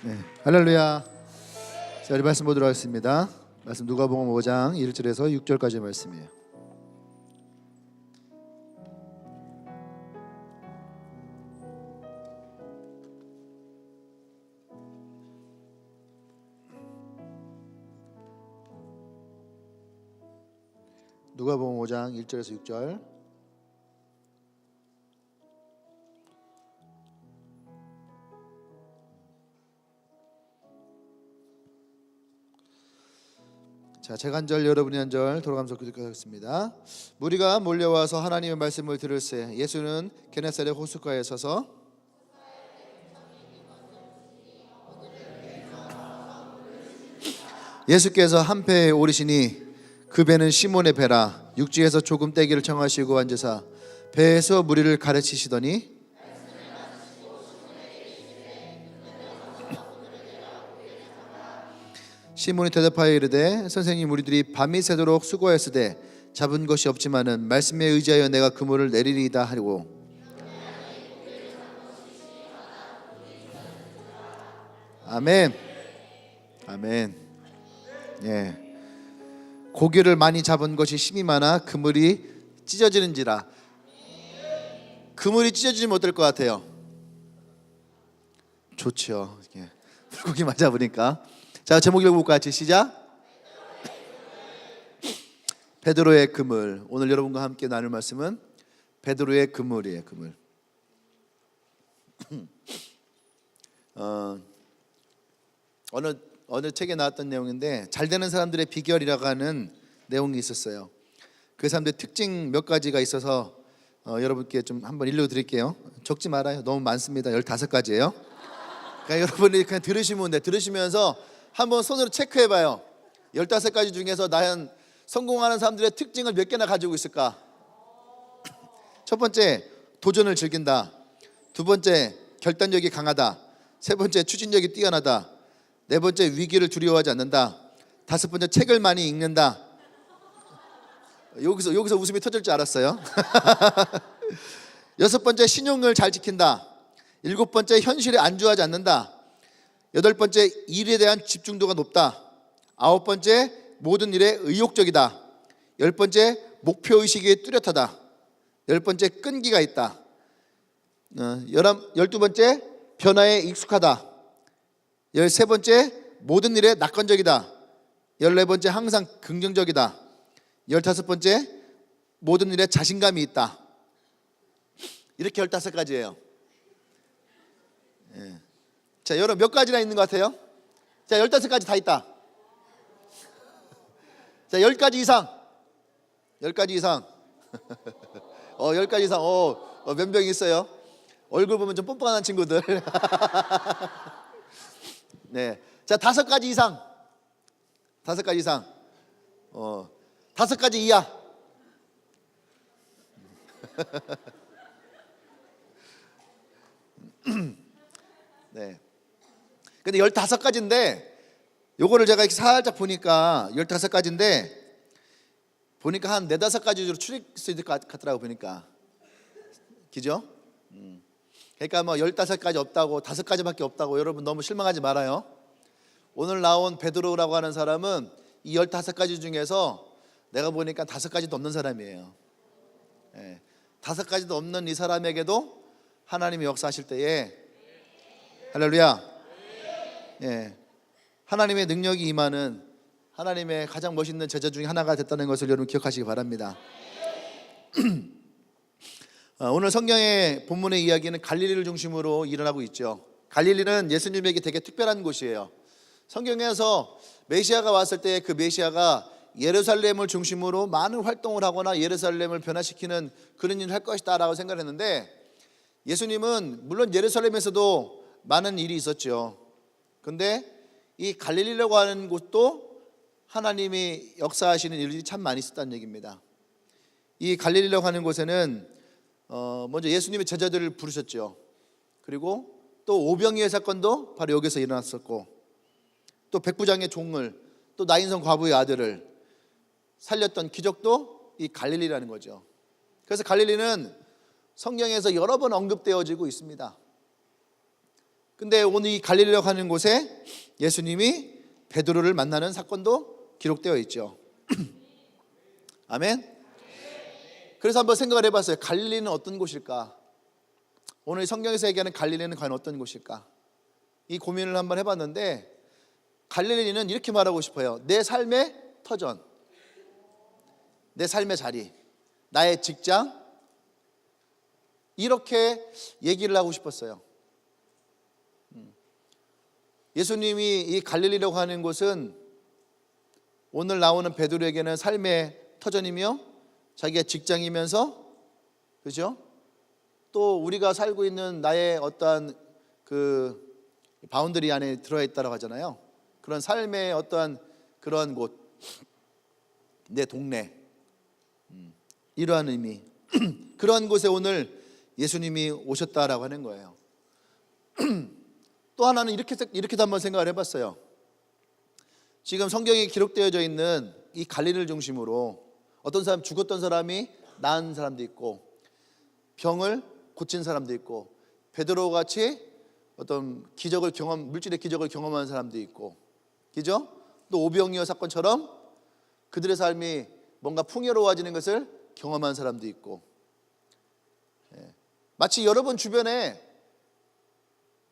네, 할렐루야. 자, 우리 말씀 보도록 하겠습니다. 말씀 누가복음 5장 1절에서 6절까지 말씀이에요. 누가복음 5장 1절에서 6절. 자, 제가 한 절 여러분이 한 절 돌아가면서 교독하겠습니다. 무리가 몰려와서 하나님의 말씀을 들을새 예수는 게네사렛 호숫가에 서서 예수께서 한 배에 오르시니 그 배는 시몬의 배라. 육지에서 조금 떼기를 청하시고 앉으사 배에서 무리를 가르치시더니 시몬이 대답하여 이르되 선생님, 우리들이 밤이 새도록 수고하였으되 잡은 것이 없지만은 말씀에 의지하여 내가 그물을 내리리이다 하고 아멘. 아멘. 예. 고기를 많이 잡은 것이 힘이 많아 그물이 찢어지는지라. 그물이 찢어지면 어떨 것 같아요? 좋죠. 예. 물고기 많이 잡으니까. 자, 제목 읽어볼까요? 같이 시작. 베드로의 그물. 오늘 여러분과 함께 나눌 말씀은 베드로의 그물이에요. 그물. 어느 책에 나왔던 내용인데 잘 되는 사람들의 비결이라고 하는 내용이 있었어요. 그 사람들의 특징 몇 가지가 있어서 여러분께 좀 한번 읽어드릴게요. 적지 말아요. 너무 많습니다. 15가지예요. 그러니까 여러분이 그냥 들으시면 돼. 들으시면서 한번 손으로 체크해봐요. 15가지 중에서 나는 성공하는 사람들의 특징을 몇 개나 가지고 있을까? 첫 번째, 도전을 즐긴다. 두 번째, 결단력이 강하다. 세 번째, 추진력이 뛰어나다. 네 번째, 위기를 두려워하지 않는다. 다섯 번째, 책을 많이 읽는다. 여기서 웃음이 터질 줄 알았어요. 여섯 번째, 신용을 잘 지킨다. 일곱 번째, 현실에 안주하지 않는다. 여덟 번째, 일에 대한 집중도가 높다. 아홉 번째, 모든 일에 의욕적이다. 열 번째, 목표의식이 뚜렷하다. 열 번째, 끈기가 있다. 12번째, 변화에 익숙하다. 13번째, 모든 일에 낙관적이다. 14번째, 항상 긍정적이다. 15번째, 모든 일에 자신감이 있다. 이렇게 15가지예요. 예. 자, 여러분 몇 가지나 있는 것 같아요? 자, 15가지 다 있다. 자, 10가지 이상. 10가지 이상. 10가지 이상. 몇 명 있어요? 얼굴 보면 좀 뻔뻔한 친구들. 네. 자, 5가지 이상. 5가지 이상. 5가지 이하. 네. 근데 15가지인데 요거를 제가 이렇게 살짝 보니까 15가지인데 보니까 한 4-5가지로 추릴 수 있을 것 같더라고 보니까. 그죠? 그러니까 뭐 15가지 없다고 5가지밖에 없다고 여러분 너무 실망하지 말아요. 오늘 나온 베드로라고 하는 사람은 이 15가지 중에서 내가 보니까 5가지도 없는 사람이에요. 5가지도 없는 이 사람에게도 하나님이 역사하실 때에 할렐루야. 예, 하나님의 능력이 임하는 하나님의 가장 멋있는 제자 중에 하나가 됐다는 것을 여러분 기억하시기 바랍니다. 오늘 성경의 본문의 이야기는 갈릴리를 중심으로 일어나고 있죠. 갈릴리는 예수님에게 되게 특별한 곳이에요. 성경에서 메시아가 왔을 때 그 메시아가 예루살렘을 중심으로 많은 활동을 하거나 예루살렘을 변화시키는 그런 일을 할 것이다 라고 생각했는데 예수님은 물론 예루살렘에서도 많은 일이 있었죠. 근데 이 갈릴리라고 하는 곳도 하나님이 역사하시는 일들이 참 많이 있었다는 얘기입니다. 이 갈릴리라고 하는 곳에는 먼저 예수님의 제자들을 부르셨죠. 그리고 또 오병이의 사건도 바로 여기서 일어났었고 또 백부장의 종을 또 나인성 과부의 아들을 살렸던 기적도 이 갈릴리라는 거죠. 그래서 갈릴리는 성경에서 여러 번 언급되어지고 있습니다. 근데 오늘 이 갈릴리라고 하는 곳에 예수님이 베드로를 만나는 사건도 기록되어 있죠. 아멘. 그래서 한번 생각을 해봤어요. 갈릴리는 어떤 곳일까? 오늘 성경에서 얘기하는 갈릴리는 과연 어떤 곳일까? 이 고민을 한번 해봤는데, 갈릴리는 이렇게 말하고 싶어요. 내 삶의 터전, 내 삶의 자리, 나의 직장, 이렇게 얘기를 하고 싶었어요. 예수님이 이 갈릴리라고 하는 곳은 오늘 나오는 베드로에게는 삶의 터전이며 자기의 직장이면서, 그죠? 또 우리가 살고 있는 나의 어떠한 그 바운더리 안에 들어있다고 하잖아요. 그런 삶의 어떠한 그런 곳, 내 동네, 이러한 의미. 그런 곳에 오늘 예수님이 오셨다라고 하는 거예요. 또 하나는 이렇게도 한번 생각을 해봤어요. 지금 성경에 기록되어져 있는 이 갈릴리를 중심으로 어떤 사람, 죽었던 사람이 나은 사람도 있고, 병을 고친 사람도 있고, 베드로 같이 어떤 물질의 기적을 경험한 사람도 있고, 그죠? 또 오병이어 사건처럼 그들의 삶이 뭔가 풍요로워지는 것을 경험한 사람도 있고, 마치 여러분 주변에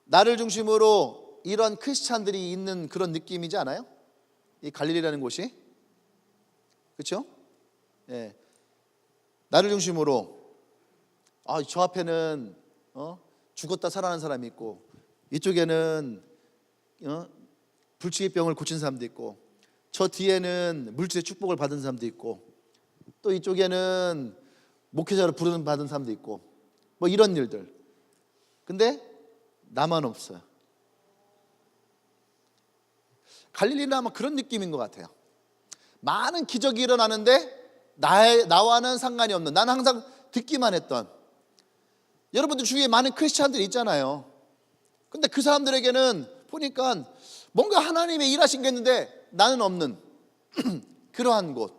나를 중심으로 이런 크리스찬들이 있는 그런 느낌이지 않아요? 이 갈릴리라는 곳이, 그렇죠? 나를 중심으로 저 앞에는 죽었다 살아난 사람이 있고, 이쪽에는 불치의 병을 고친 사람도 있고, 저 뒤에는 물질의 축복을 받은 사람도 있고, 또 이쪽에는 목회자로 부르는 받은 사람도 있고, 뭐 이런 일들. 근데 나만 없어요. 갈릴리는 아마 그런 느낌인 것 같아요. 많은 기적이 일어나는데 나와는 상관이 없는, 나는 항상 듣기만 했던, 여러분들 주위에 많은 크리스찬들이 있잖아요. 근데 그 사람들에게는 보니까 뭔가 하나님의 일하신 게 있는데 나는 없는 그러한 곳.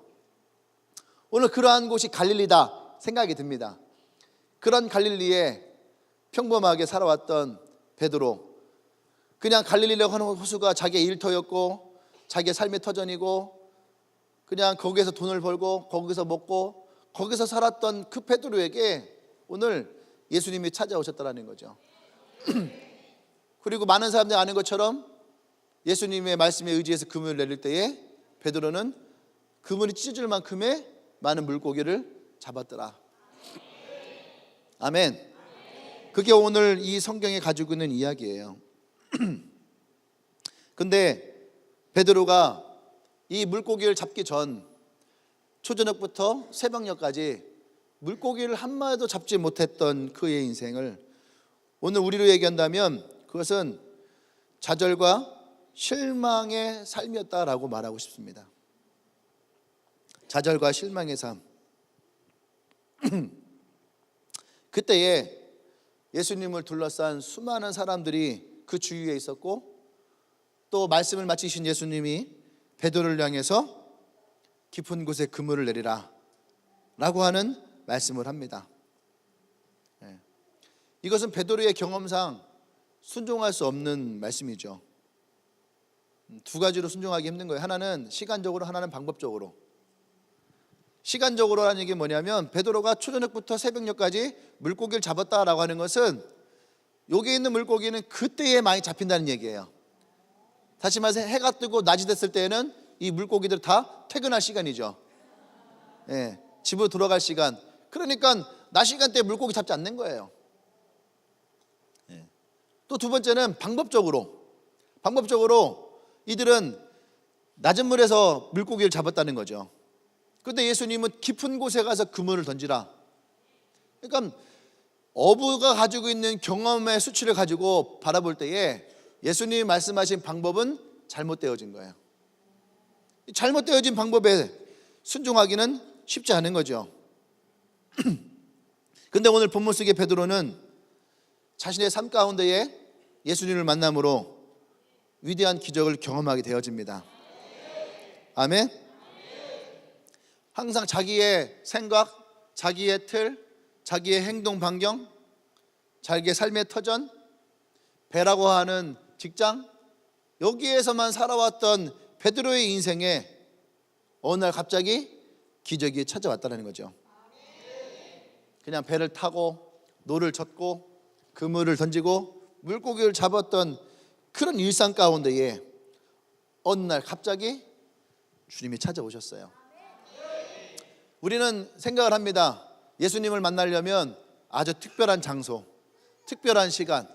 오늘 그러한 곳이 갈릴리다 생각이 듭니다. 그런 갈릴리에 평범하게 살아왔던 베드로, 그냥 갈릴리라고 하는 호수가 자기의 일터였고 자기의 삶의 터전이고, 그냥 거기에서 돈을 벌고 거기서 먹고 거기서 살았던 그 베드로에게 오늘 예수님이 찾아오셨다는 거죠. 그리고 많은 사람들이 아는 것처럼 예수님의 말씀에 의지해서 그물을 내릴 때에 베드로는 그물이 찢어질 만큼의 많은 물고기를 잡았더라. 아멘. 그게 오늘 이 성경에 가지고 있는 이야기예요. 근데 베드로가 이 물고기를 잡기 전 초저녁부터 새벽녘까지 물고기를 한 마리도 잡지 못했던 그의 인생을 오늘 우리로 얘기한다면 그것은 좌절과 실망의 삶이었다라고 말하고 싶습니다. 좌절과 실망의 삶. 그때에 예수님을 둘러싼 수많은 사람들이 그 주위에 있었고, 또 말씀을 마치신 예수님이 베드로를 향해서 깊은 곳에 그물을 내리라 라고 하는 말씀을 합니다. 이것은 베드로의 경험상 순종할 수 없는 말씀이죠. 두 가지로 순종하기 힘든 거예요. 하나는 시간적으로, 하나는 방법적으로. 시간적으로라는 얘기 뭐냐면, 베드로가 초저녁부터 새벽녘까지 물고기를 잡았다라고 하는 것은 여기 있는 물고기는 그때에 많이 잡힌다는 얘기예요. 다시 말해서 해가 뜨고 낮이 됐을 때에는 이 물고기들 다 퇴근할 시간이죠. 집으로 돌아갈 시간. 그러니까 낮 시간대에 물고기 잡지 않는 거예요. 또 두 번째는 방법적으로 이들은 낮은 물에서 물고기를 잡았다는 거죠. 그런데 예수님은 깊은 곳에 가서 그물을 던지라. 그러니까 어부가 가지고 있는 경험의 수치를 가지고 바라볼 때에 예수님이 말씀하신 방법은 잘못되어진 거예요. 잘못되어진 방법에 순종하기는 쉽지 않은 거죠. 근데 오늘 본문 속의 베드로는 자신의 삶 가운데에 예수님을 만남으로 위대한 기적을 경험하게 되어집니다. 아멘. 항상 자기의 생각, 자기의 틀, 자기의 행동 반경, 자기의 삶의 터전, 배라고 하는 직장, 여기에서만 살아왔던 베드로의 인생에 어느 날 갑자기 기적이 찾아왔다는 거죠. 그냥 배를 타고 노를 젓고 그물을 던지고 물고기를 잡았던 그런 일상 가운데에 어느 날 갑자기 주님이 찾아오셨어요. 우리는 생각을 합니다. 예수님을 만나려면 아주 특별한 장소, 특별한 시간,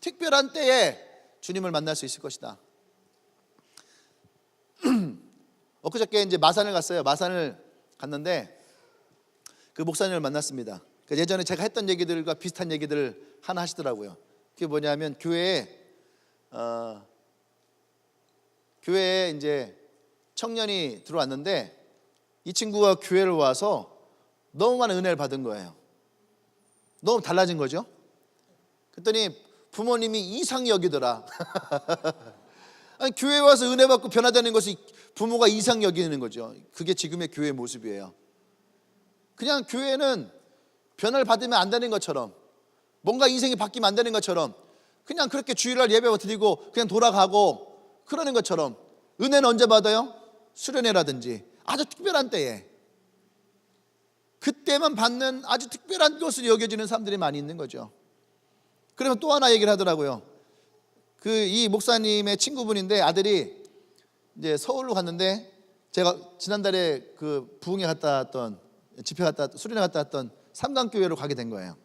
특별한 때에 주님을 만날 수 있을 것이다. 엊그저께 이제 마산을 갔어요. 마산을 갔는데 그 목사님을 만났습니다. 예전에 제가 했던 얘기들과 비슷한 얘기들을 하나 하시더라고요. 그게 뭐냐면 교회에 이제 청년이 들어왔는데 이 친구가 교회를 와서 너무 많은 은혜를 받은 거예요. 너무 달라진 거죠. 그랬더니 부모님이 이상히 여기더라. 아니, 교회에 와서 은혜 받고 변화되는 것을 부모가 이상히 여기는 거죠. 그게 지금의 교회의 모습이에요. 그냥 교회는 변화를 받으면 안 되는 것처럼, 뭔가 인생이 바뀌면 안 되는 것처럼, 그냥 그렇게 주일날 예배 드리고 그냥 돌아가고 그러는 것처럼. 은혜는 언제 받아요? 수련회라든지 아주 특별한 때에, 그때만 받는 아주 특별한 것으로 여겨지는 사람들이 많이 있는 거죠. 그래서 또 하나 얘기를 하더라고요. 이 목사님의 친구분인데 아들이 이제 서울로 갔는데, 제가 지난달에 그 부흥회 갔다 왔던, 집회 갔다 왔던, 수련회 갔다 왔던 삼강교회로 가게 된 거예요.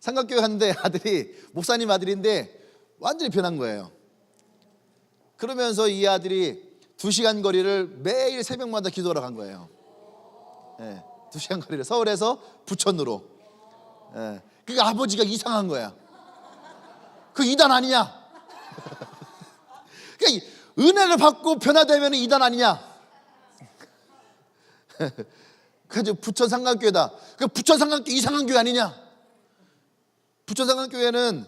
삼강교회 갔는데 아들이, 목사님 아들인데 완전히 변한 거예요. 그러면서 이 아들이 2시간 거리를 매일 새벽마다 기도하러 간 거예요. 2시간 거리를 서울에서 부천으로. 그러니까 아버지가 이상한 거야. 그 이단 아니냐? 그러니까 은혜를 받고 변화되면 이단 아니냐? 그래서 부천 상강교회다. 그 부천 상강교회 이상한 교회 아니냐? 부천 상강교회는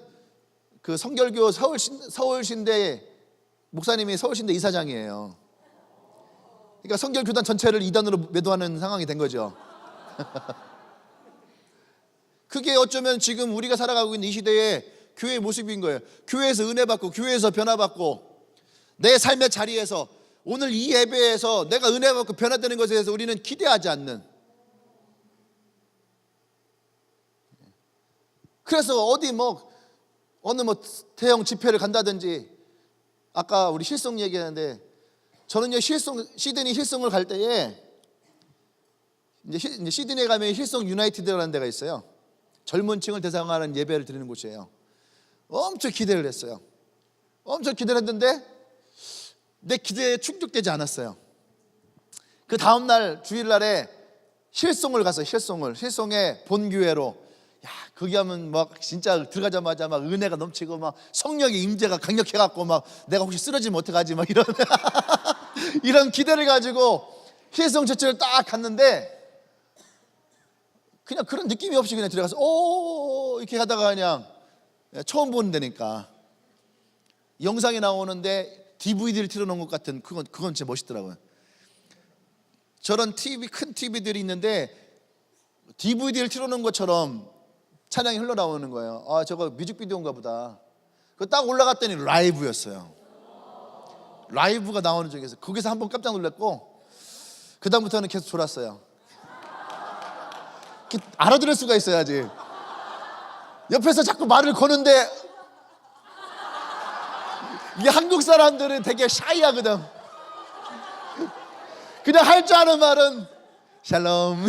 그 성결교 서울신대 목사님이 서울신대 이사장이에요. 그러니까 성결교단 전체를 이단으로 매도하는 상황이 된 거죠. 그게 어쩌면 지금 우리가 살아가고 있는 이 시대의 교회의 모습인 거예요. 교회에서 은혜 받고, 교회에서 변화 받고, 내 삶의 자리에서, 오늘 이 예배에서 내가 은혜 받고 변화되는 것에 대해서 우리는 기대하지 않는. 그래서 어디 어느 대형 집회를 간다든지, 아까 우리 힐송 얘기하는데, 저는요 시드니 힐송을 갈 때에 이제 시드니에 가면 힐송 유나이티드라는 데가 있어요. 젊은 층을 대상하는 예배를 드리는 곳이에요. 엄청 기대를 했어요. 엄청 기대를 했는데 내 기대에 충족되지 않았어요. 그 다음날 주일날에 힐송을 갔어요. 힐송의 본교회로. 야, 거기 하면 진짜 들어가자마자 은혜가 넘치고 성령의 임재가 강력해갖고 내가 혹시 쓰러지면 어떡하지 이런 이런 기대를 가지고 힐송 처치를 딱 갔는데, 그냥 그런 느낌이 없이 그냥 들어가서 오 이렇게 하다가 그냥 처음 보는 데니까 영상이 나오는데 DVD를 틀어놓은 것 같은, 그건 진짜 멋있더라고요. 저런 큰 TV들이 있는데 DVD를 틀어놓은 것처럼 찬양이 흘러나오는 거예요. 아, 저거 뮤직비디오인가 보다. 그 딱 올라갔더니 라이브였어요. 라이브가 나오는 중에서 거기서 한번 깜짝 놀랐고, 그 다음부터는 계속 졸았어요. 알아들을 수가 있어야지. 옆에서 자꾸 말을 거는데, 이게 한국 사람들은 되게 샤이하거든. 그냥 할 줄 아는 말은 샬롬.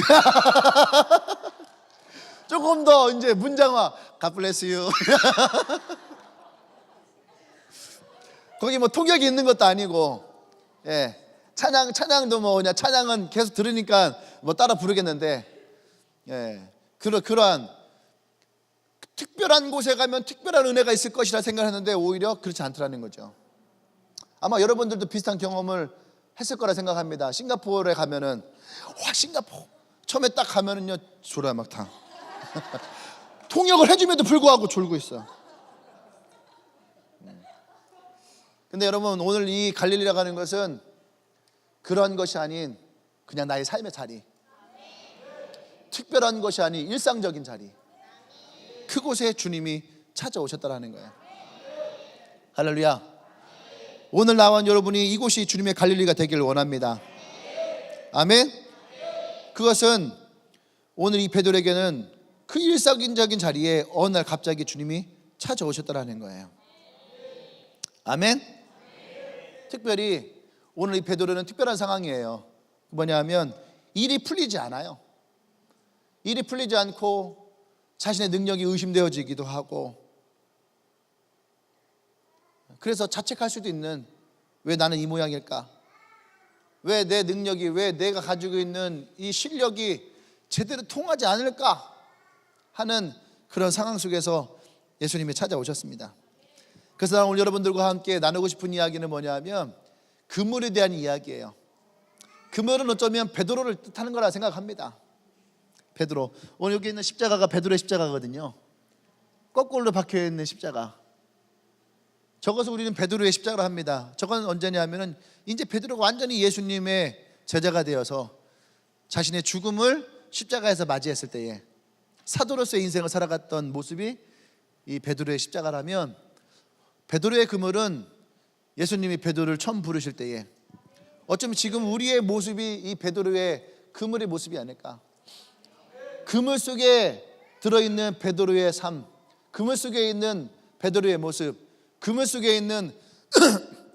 조금 더 이제 문장화, God bless you. 거기 통역이 있는 것도 아니고, 찬양도 그냥 찬양은 계속 들으니까 따라 부르겠는데, 그러한 특별한 곳에 가면 특별한 은혜가 있을 것이라 생각했는데 오히려 그렇지 않더라는 거죠. 아마 여러분들도 비슷한 경험을 했을 거라 생각합니다. 싱가포르에 가면은, 싱가포르 처음에 딱 가면은요 졸아요 다. 통역을 해줌에도 불구하고 졸고 있어. 근데 여러분, 오늘 이 갈릴리라고 하는 것은 그런 것이 아닌 그냥 나의 삶의 자리, 특별한 것이 아닌 일상적인 자리, 그곳에 주님이 찾아오셨다라는 거예요. 할렐루야. 오늘 나온 여러분이 이곳이 주님의 갈릴리가 되기를 원합니다. 아멘. 그것은 오늘 이 베드로에게는 그 일상적인 자리에 어느 날 갑자기 주님이 찾아오셨다라는 거예요. 아멘. 특별히 오늘 이 베드로는 특별한 상황이에요. 뭐냐면 일이 풀리지 않아요. 일이 풀리지 않고 자신의 능력이 의심되어지기도 하고, 그래서 자책할 수도 있는, 왜 나는 이 모양일까? 왜 내 능력이, 왜 내가 가지고 있는 이 실력이 제대로 통하지 않을까 하는 그런 상황 속에서 예수님이 찾아오셨습니다. 그래서 오늘 여러분들과 함께 나누고 싶은 이야기는 뭐냐면 그물에 대한 이야기예요. 그물은 어쩌면 베드로를 뜻하는 거라 생각합니다. 베드로, 오늘 여기 있는 십자가가 베드로의 십자가거든요. 거꾸로 박혀있는 십자가. 저것을 우리는 베드로의 십자가라 합니다. 저건 언제냐면은 이제 베드로가 완전히 예수님의 제자가 되어서 자신의 죽음을 십자가에서 맞이했을 때에 사도로서의 인생을 살아갔던 모습이 이 베드로의 십자가라면, 베드로의 그물은 예수님이 베드로를 처음 부르실 때에 어쩌면 지금 우리의 모습이 이 베드로의 그물의 모습이 아닐까. 그물 속에 들어있는 베드로의 삶, 그물 속에 있는 베드로의 모습, 그물 속에 있는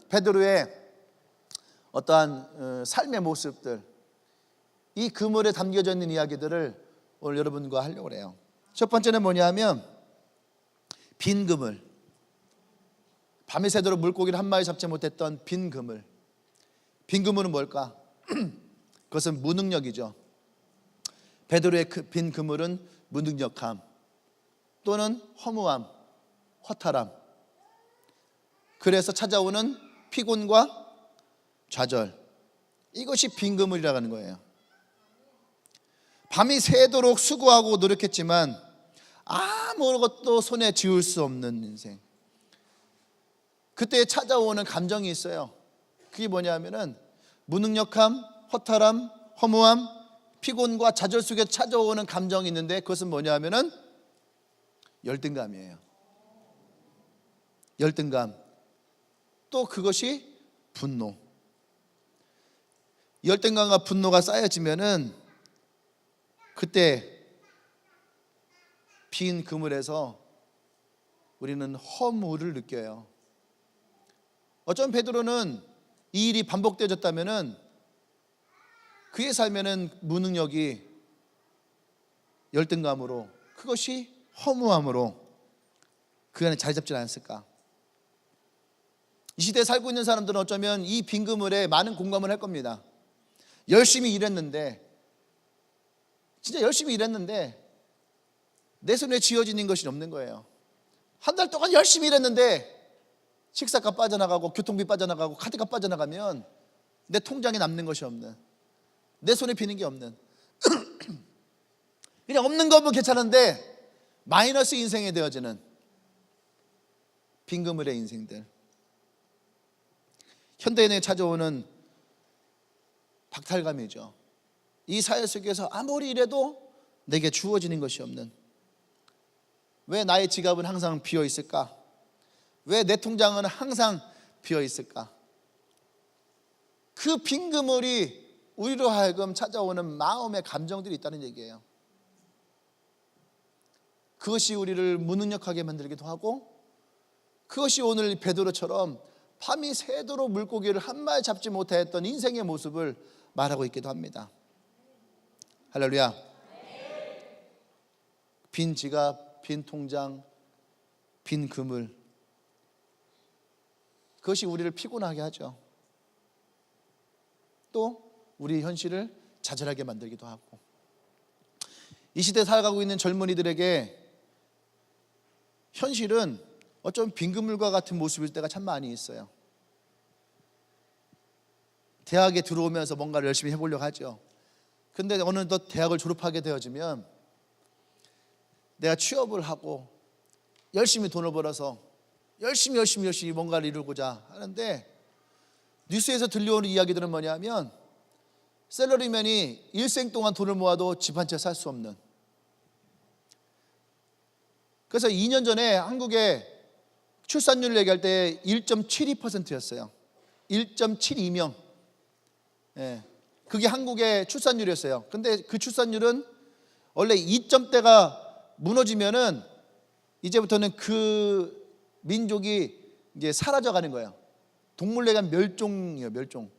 베드로의 어떠한 삶의 모습들, 이 그물에 담겨져 있는 이야기들을 오늘 여러분과 하려고 해요. 첫 번째는 뭐냐면 빈 그물. 밤이 새도록 물고기를 한 마리 잡지 못했던 빈 그물. 빈 그물은 뭘까? 그것은 무능력이죠. 베드로의 빈 그물은 무능력함 또는 허무함, 허탈함, 그래서 찾아오는 피곤과 좌절, 이것이 빈 그물이라고 하는 거예요. 밤이 새도록 수고하고 노력했지만 아무것도 손에 쥐을 수 없는 인생. 그때 찾아오는 감정이 있어요. 그게 뭐냐면은 무능력함, 허탈함, 허무함, 피곤과 좌절 속에 찾아오는 감정이 있는데, 그것은 뭐냐면은 열등감이에요. 열등감. 또 그것이 분노. 열등감과 분노가 쌓여지면은 그때 빈 그물에서 우리는 허무를 느껴요. 어쩌면 베드로는 이 일이 반복되어졌다면은 그의 삶에는 무능력이 열등감으로, 그것이 허무함으로 그 안에 자리 잡지 않았을까. 이 시대에 살고 있는 사람들은 어쩌면 이 빈 그물에 많은 공감을 할 겁니다. 열심히 일했는데, 진짜 열심히 일했는데 내 손에 쥐어지는 것이 없는 거예요. 한 달 동안 열심히 일했는데 식사값 빠져나가고 교통비 빠져나가고 카드값 빠져나가면 내 통장에 남는 것이 없는, 내 손에 비는 게 없는 그냥 없는 거면 괜찮은데 마이너스 인생이 되어지는 빈 그물의 인생들. 현대인에 찾아오는 박탈감이죠. 이 사회 속에서 아무리 일해도 내게 주어지는 것이 없는, 왜 나의 지갑은 항상 비어 있을까? 왜 내 통장은 항상 비어 있을까? 그 빈 그물이 우리로 하여금 찾아오는 마음의 감정들이 있다는 얘기예요. 그것이 우리를 무능력하게 만들기도 하고, 그것이 오늘 베드로처럼 밤이 새도록 물고기를 한 마리 잡지 못했던 인생의 모습을 말하고 있기도 합니다. 할렐루야. 빈 지갑, 빈 통장, 빈 그물, 그것이 우리를 피곤하게 하죠. 또 우리 현실을 좌절하게 만들기도 하고, 이 시대에 살아가고 있는 젊은이들에게 현실은 어쩌면 빈 그물과 같은 모습일 때가 참 많이 있어요. 대학에 들어오면서 뭔가를 열심히 해보려고 하죠. 근데 어느덧 대학을 졸업하게 되어지면 내가 취업을 하고 열심히 돈을 벌어서 열심히 뭔가를 이루고자 하는데, 뉴스에서 들려오는 이야기들은 뭐냐면 샐러리맨이 일생 동안 돈을 모아도 집 한 채 살 수 없는. 그래서 2년 전에 한국에 출산율 얘기할 때 1.72%였어요. 1.72명. 예. 그게 한국의 출산율이었어요. 근데 그 출산율은 원래 2점대가 무너지면은 이제부터는 그 민족이 이제 사라져가는 거예요. 동물내가 멸종이에요, 멸종.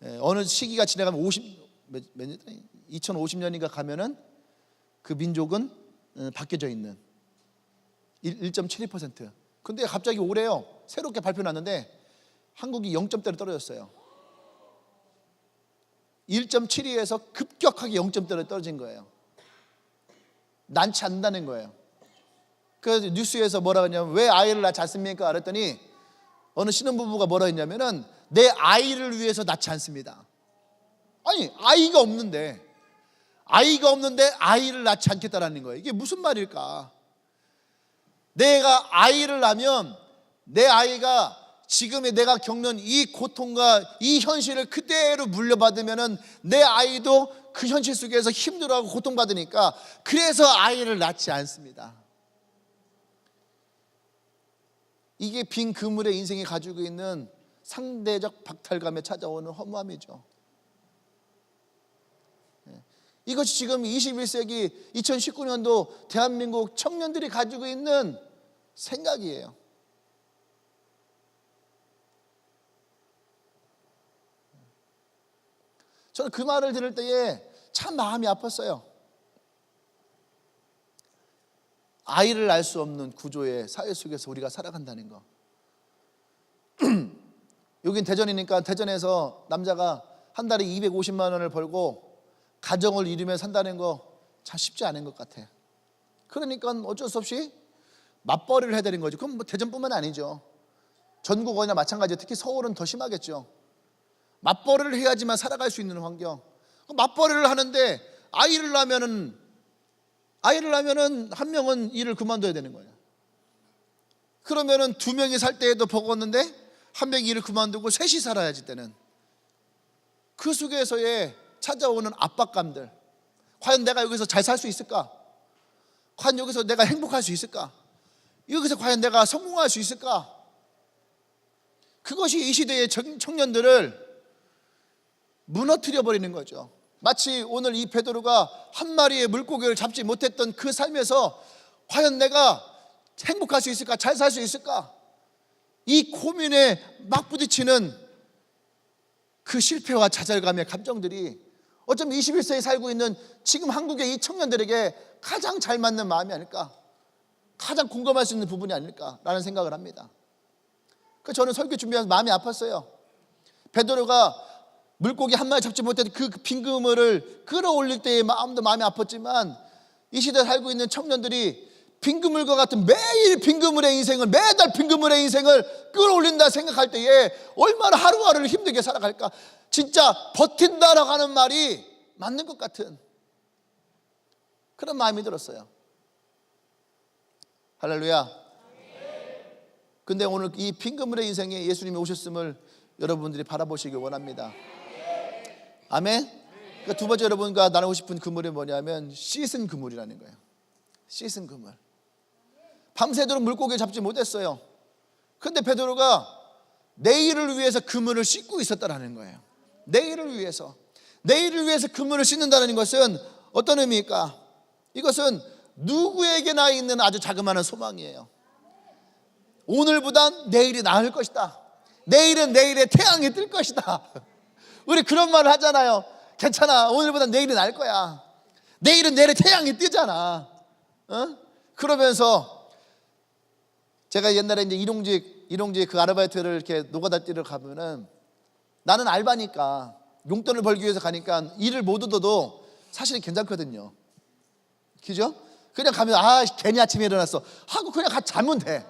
예. 어느 시기가 지나가면 몇 년? 2050년인가 가면은 그 민족은 바뀌어져 있는 1.72%. 근데 갑자기 올해요, 새롭게 발표났는데 한국이 0점대로 떨어졌어요. 1.72에서 급격하게 0점대로 떨어진 거예요. 낳지 않는다는 거예요. 그래서 뉴스에서 뭐라 하냐면 왜 아이를 낳지 않습니까? 그랬더니 어느 신혼부부가 뭐라 했냐면은 내 아이를 위해서 낳지 않습니다. 아니, 아이가 없는데 아이를 낳지 않겠다라는 거예요. 이게 무슨 말일까? 내가 아이를 낳으면 내 아이가 지금의 내가 겪는 이 고통과 이 현실을 그대로 물려받으면은 내 아이도 그 현실 속에서 힘들어하고 고통받으니까 그래서 아이를 낳지 않습니다. 이게 빈 그물의 인생이 가지고 있는 상대적 박탈감에 찾아오는 허무함이죠. 이것이 지금 21세기 2019년도 대한민국 청년들이 가지고 있는 생각이에요. 저는 그 말을 들을 때에 참 마음이 아팠어요. 아이를 낳을 수 없는 구조의 사회 속에서 우리가 살아간다는 거. 여긴 대전이니까 대전에서 남자가 한 달에 250만 원을 벌고 가정을 이루며 산다는 거 참 쉽지 않은 것 같아. 그러니까 어쩔 수 없이 맞벌이를 해야 되는 거죠. 그럼 뭐 대전뿐만 아니죠. 전국 어디나 마찬가지예요. 특히 서울은 더 심하겠죠. 맞벌이를 해야지만 살아갈 수 있는 환경. 맞벌이를 하는데 아이를 낳으면은 한 명은 일을 그만둬야 되는 거예요. 그러면은 두 명이 살 때에도 버거웠는데 한 명이 일을 그만두고 셋이 살아야지 때는. 그 속에서의 찾아오는 압박감들. 과연 내가 여기서 잘 살 수 있을까? 과연 여기서 내가 행복할 수 있을까? 여기서 과연 내가 성공할 수 있을까? 그것이 이 시대의 청년들을 무너뜨려 버리는 거죠. 마치 오늘 이 베드로가 한 마리의 물고기를 잡지 못했던 그 삶에서 과연 내가 행복할 수 있을까? 잘 살 수 있을까? 이 고민에 막 부딪히는 그 실패와 좌절감의 감정들이 어쩌면 21세기에 살고 있는 지금 한국의 이 청년들에게 가장 잘 맞는 마음이 아닐까, 가장 공감할 수 있는 부분이 아닐까라는 생각을 합니다. 그래서 저는 설교 준비하면서 마음이 아팠어요. 베드로가 물고기 한 마리 잡지 못했던 그 빈 그물을 끌어올릴 때의 마음도 마음이 아팠지만 이 시대에 살고 있는 청년들이 빈 그물과 같은 매일 빈 그물의 인생을, 매달 빈 그물의 인생을 끌어올린다 생각할 때에 얼마나 하루하루를 힘들게 살아갈까. 진짜 버틴다라고 하는 말이 맞는 것 같은 그런 마음이 들었어요. 할렐루야. 근데 오늘 이 빈 그물의 인생에 예수님이 오셨음을 여러분들이 바라보시기 원합니다. 아멘. 그러니까 두 번째 여러분과 나누고 싶은 그물이 뭐냐면 씻은 그물이라는 거예요. 씻은 그물. 밤새도록 물고기를 잡지 못했어요. 근데 베드로가 내일을 위해서 그물을 씻고 있었다라는 거예요. 내일을 위해서 그물을 씻는다는 것은 어떤 의미일까? 이것은 누구에게나 있는 아주 자그마한 소망이에요. 오늘보단 내일이 나을 것이다. 내일은 내일의 태양이 뜰 것이다. 우리 그런 말을 하잖아요. 괜찮아, 오늘보단 내일이 나을 거야. 내일은 내일의 태양이 뜨잖아. 그러면서 제가 옛날에 이제 일용직 그 아르바이트를 이렇게 노가다 뛰러 가면은 나는 알바니까 용돈을 벌기 위해서 가니까 일을 못 얻어도 사실은 괜찮거든요. 그죠? 그냥 가면 괜히 아침에 일어났어 하고 그냥 같이 자면 돼.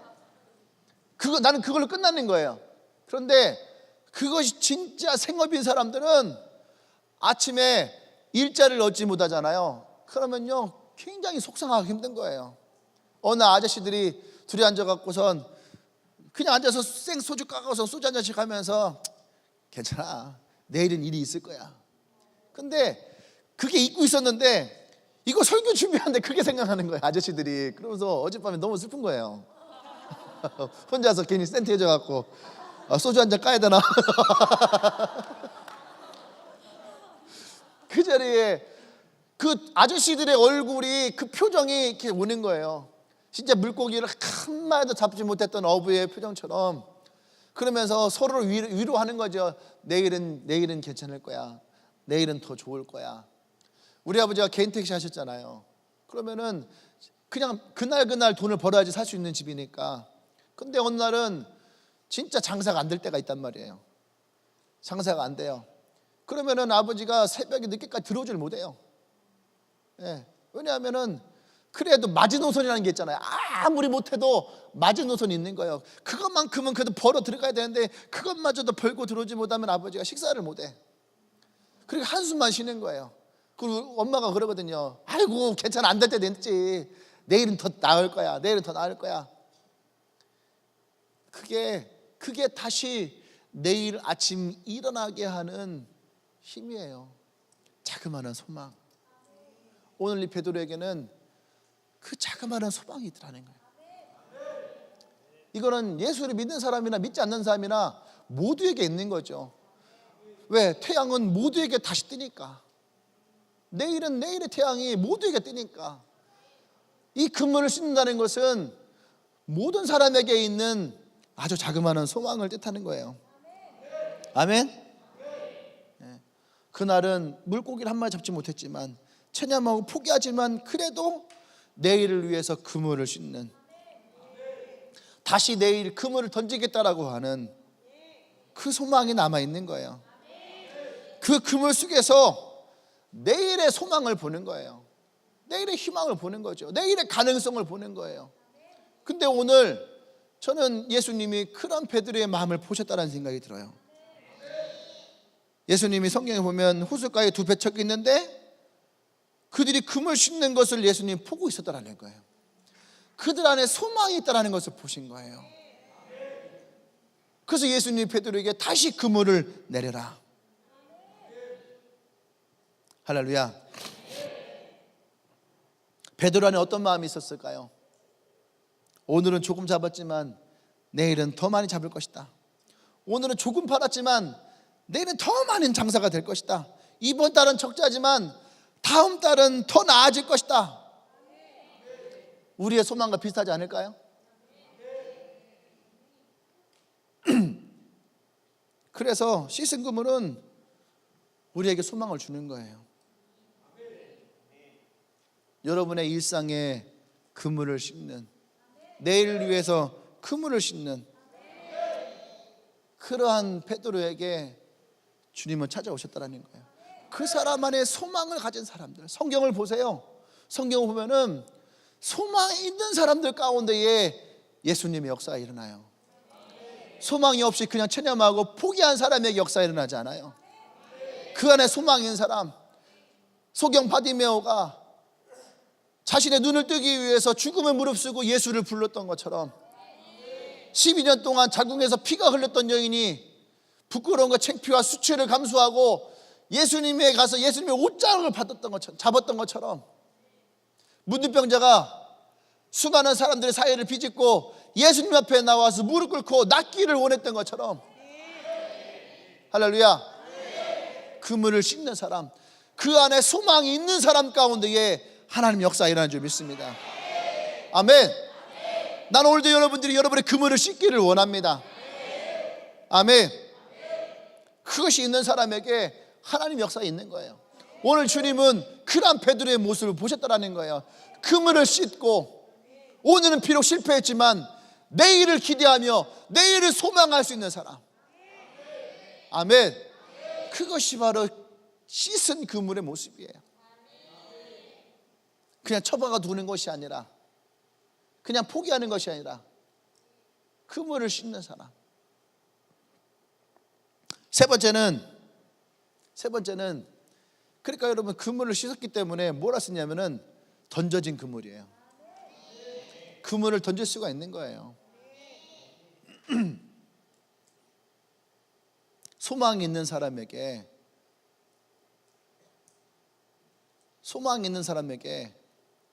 나는 그걸로 끝나는 거예요. 그런데 그것이 진짜 생업인 사람들은 아침에 일자리를 얻지 못하잖아요. 그러면요 굉장히 속상하고 힘든 거예요. 어느 아저씨들이 둘이 앉아갖고선 그냥 앉아서 생소주 까가서 소주 한 잔씩 하면서 괜찮아, 내일은 일이 있을 거야. 근데 그게 잊고 있었는데 이거 설교 준비하는데 그게 생각나는 거예요, 아저씨들이. 그러면서 어젯밤에 너무 슬픈 거예요. 혼자서 괜히 센티해져 갖고 소주 한 잔 까야 되나? 그 자리에 그 아저씨들의 얼굴이 그 표정이 이렇게 오는 거예요. 진짜 물고기를 한 마리도 잡지 못했던 어부의 표정처럼. 그러면서 서로를 위로하는 거죠. 내일은 괜찮을 거야. 내일은 더 좋을 거야. 우리 아버지가 개인 택시 하셨잖아요. 그러면은 그냥 그날 돈을 벌어야지 살 수 있는 집이니까. 근데 어느 날은 진짜 장사가 안 될 때가 있단 말이에요. 장사가 안 돼요. 그러면은 아버지가 새벽에 늦게까지 들어오질 못해요. 예. 왜냐하면은 그래도 마지노선이라는 게 있잖아요. 아무리 못해도 마지노선이 있는 거예요. 그것만큼은 그래도 벌어 들어가야 되는데 그것마저도 벌고 들어오지 못하면 아버지가 식사를 못해. 그리고 한숨만 쉬는 거예요. 그리고 엄마가 그러거든요. 아이고 괜찮아, 안 될 때 됐지. 내일은 더 나을 거야. 내일은 더 나을 거야. 그게 다시 내일 아침 일어나게 하는 힘이에요. 자그마한 소망. 오늘 이 베드로에게는 그 자그마한 소망이 있더라는 거예요. 이거는 예수를 믿는 사람이나 믿지 않는 사람이나 모두에게 있는 거죠. 왜? 태양은 모두에게 다시 뜨니까. 내일은 내일의 태양이 모두에게 뜨니까. 이 그물을 씻는다는 것은 모든 사람에게 있는 아주 자그마한 소망을 뜻하는 거예요. 아멘. 그날은 물고기를 한 마리 잡지 못했지만 체념하고 포기하지만 그래도 내일을 위해서 그물을 씻는, 다시 내일 그물을 던지겠다라고 하는 그 소망이 남아있는 거예요. 그 그물 속에서 내일의 소망을 보는 거예요. 내일의 희망을 보는 거죠. 내일의 가능성을 보는 거예요. 근데 오늘 저는 예수님이 그런 베드로의 마음을 보셨다는 생각이 들어요. 예수님이 성경에 보면 호숫가에 두 배척이 있는데 그들이 금을 씻는 것을 예수님이 보고 있었다는 거예요. 그들 안에 소망이 있다는 것을 보신 거예요. 그래서 예수님이 베드로에게 다시 그물을 내려라. 할렐루야. 베드로 안에 어떤 마음이 있었을까요? 오늘은 조금 잡았지만 내일은 더 많이 잡을 것이다. 오늘은 조금 팔았지만 내일은 더 많은 장사가 될 것이다. 이번 달은 적자지만 다음 달은 더 나아질 것이다. 우리의 소망과 비슷하지 않을까요? 그래서 씻은 그물은 우리에게 소망을 주는 거예요. 여러분의 일상에 그물을 씻는, 내일을 위해서 그물을 씻는 그러한 베드로에게 주님은 찾아오셨다는 거예요. 그 사람 안에 소망을 가진 사람들, 성경을 보세요. 성경을 보면은 소망이 있는 사람들 가운데에 예수님의 역사가 일어나요. 소망이 없이 그냥 체념하고 포기한 사람에게 역사가 일어나지 않아요. 그 안에 소망이 있는 사람, 소경 바디메오가 자신의 눈을 뜨기 위해서 죽음을 무릅쓰고 예수를 불렀던 것처럼 12년 동안 자궁에서 피가 흘렀던 여인이 부끄러움과 창피와 수치를 감수하고 예수님에 가서 예수님의 옷장을 받았던 것처럼, 잡았던 것처럼 문둥병자가 수많은 사람들의 사이를 비집고 예수님 앞에 나와서 무릎 꿇고 낫기를 원했던 것처럼, 할렐루야, 그물을 씻는 사람, 그 안에 소망이 있는 사람 가운데에 하나님 역사가 일어나는 줄 믿습니다. 아멘. 나는 오늘도 여러분들이 여러분의 그물을 씻기를 원합니다. 아멘. 그것이 있는 사람에게 하나님 역사가 있는 거예요. 오늘 주님은 그런 베드로의 모습을 보셨다는 거예요. 그물을 씻고 오늘은 비록 실패했지만 내일을 기대하며 내일을 소망할 수 있는 사람. 아멘. 그것이 바로 씻은 그물의 모습이에요. 그냥 처박아 두는 것이 아니라, 그냥 포기하는 것이 아니라 그물을 씻는 사람. 세 번째는 그러니까 여러분 그물을 씻었기 때문에 뭐라 쓰냐면은 던져진 그물이에요. 그물을 던질 수가 있는 거예요. 소망이 있는 사람에게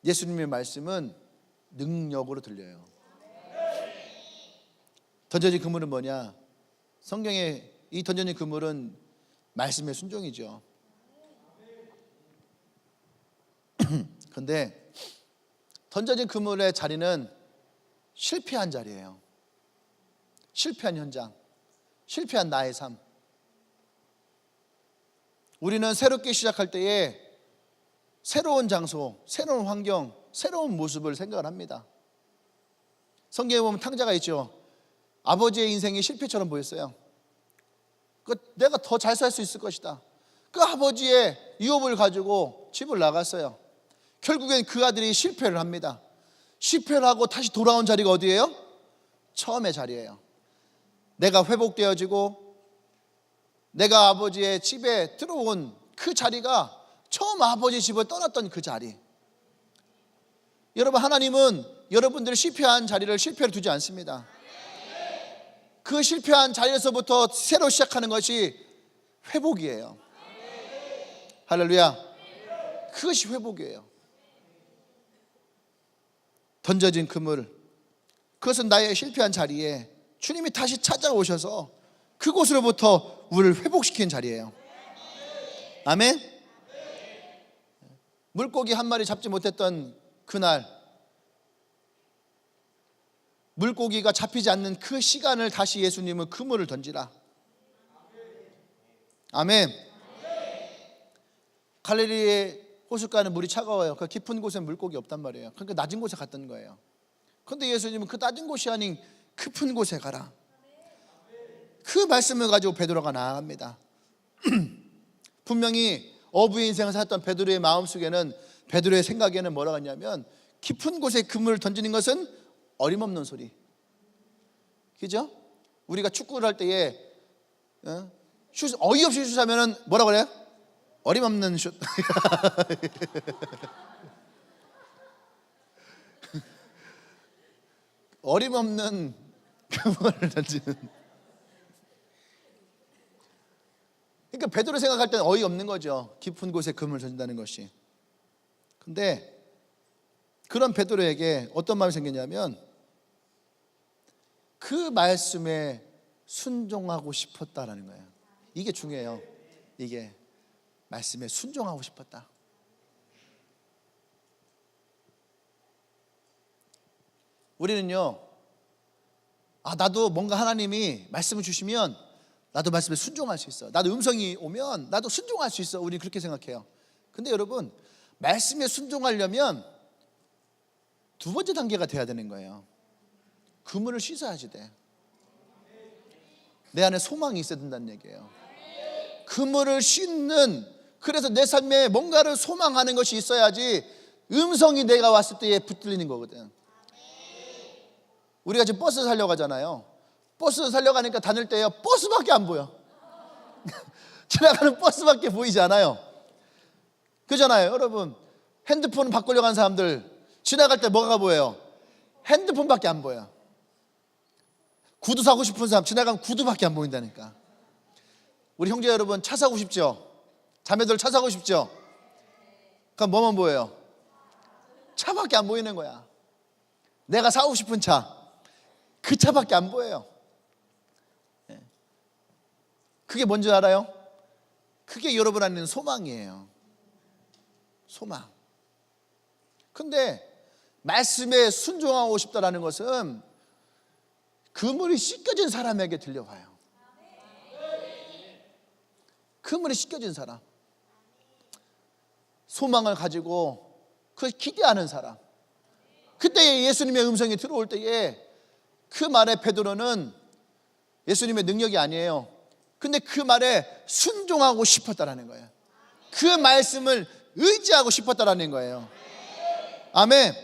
예수님의 말씀은 능력으로 들려요. 던져진 그물은 뭐냐? 성경에 이 던져진 그물은 말씀의 순종이죠. 그런데 던져진 그물의 자리는 실패한 자리예요. 실패한 현장, 실패한 나의 삶. 우리는 새롭게 시작할 때에 새로운 장소, 새로운 환경, 새로운 모습을 생각을 합니다. 성경에 보면 탕자가 있죠. 아버지의 인생이 실패처럼 보였어요. 내가 더 잘 살 수 있을 것이다. 그 아버지의 유업을 가지고 집을 나갔어요. 결국엔 그 아들이 실패를 합니다. 실패를 하고 다시 돌아온 자리가 어디예요? 처음의 자리예요. 내가 회복되어지고 내가 아버지의 집에 들어온 그 자리가 처음 아버지 집을 떠났던 그 자리. 여러분, 하나님은 여러분들이 실패한 자리를 실패로 두지 않습니다. 그 실패한 자리에서부터 새로 시작하는 것이 회복이에요. 할렐루야. 그것이 회복이에요. 던져진 그물, 그것은 나의 실패한 자리에 주님이 다시 찾아오셔서 그곳으로부터 우리를 회복시키는 자리예요. 아멘. 물고기 한 마리 잡지 못했던 그날, 물고기가 잡히지 않는 그 시간을 다시 예수님은 그물을 던지라. 아멘. 갈릴리의 호숫가는 물이 차가워요. 그 깊은 곳에 물고기 없단 말이에요. 그러니까 낮은 곳에 갔던 거예요. 그런데 예수님은 그 낮은 곳이 아닌 깊은 곳에 가라. 그 말씀을 가지고 베드로가 나아갑니다. 분명히 어부의 인생을 살았던 베드로의 마음속에는, 베드로의 생각에는 뭐라고 하냐면, 깊은 곳에 그물을 던지는 것은 어림없는 소리. 그죠? 우리가 축구를 할 때에 어이없이 슛하면은 뭐라고 그래요? 어림없는 슛. 어림없는 그물을 던지는. 그러니까 베드로 생각할 때는 어이없는 거죠. 깊은 곳에 그물을 던진다는 것이. 근데 그런 베드로에게 어떤 마음이 생겼냐면, 그 말씀에 순종하고 싶었다라는 거예요. 이게 중요해요. 이게 말씀에 순종하고 싶었다. 우리는요, 나도 뭔가 하나님이 말씀을 주시면 나도 말씀에 순종할 수 있어. 나도 음성이 오면 나도 순종할 수 있어. 우리는 그렇게 생각해요. 근데 여러분, 말씀에 순종하려면 두 번째 단계가 돼야 되는 거예요. 그물을 씻어야지 돼. 내 안에 소망이 있어야 된다는 얘기예요. 그물을 씻는, 그래서 내 삶에 뭔가를 소망하는 것이 있어야지 음성이 내가 왔을 때에 붙들리는 거거든. 우리가 지금 버스 살려고 하잖아요. 버스 살려고 하니까 다닐 때요, 버스밖에 안 보여. 지나가는 버스밖에 보이지 않아요. 그잖아요. 여러분, 핸드폰 바꾸려고 하는 사람들 지나갈 때 뭐가 보여요? 핸드폰밖에 안 보여. 구두 사고 싶은 사람 지나가면 구두밖에 안 보인다니까. 우리 형제 여러분, 차 사고 싶죠? 자매들 차 사고 싶죠? 그럼 뭐만 보여요? 차밖에 안 보이는 거야. 내가 사고 싶은 차, 그 차밖에 안 보여요. 그게 뭔지 알아요? 그게 여러분 안에 있는 소망이에요. 소망. 근데 말씀에 순종하고 싶다라는 것은 그물이 씻겨진 사람에게 들려와요. 그물이 씻겨진 사람, 소망을 가지고 그걸 기대하는 사람. 그때 예수님의 음성이 들어올 때에 그 말에 베드로는 예수님의 능력이 아니에요. 근데 그 말에 순종하고 싶었다라는 거예요. 그 말씀을 의지하고 싶었다라는 거예요. 아멘.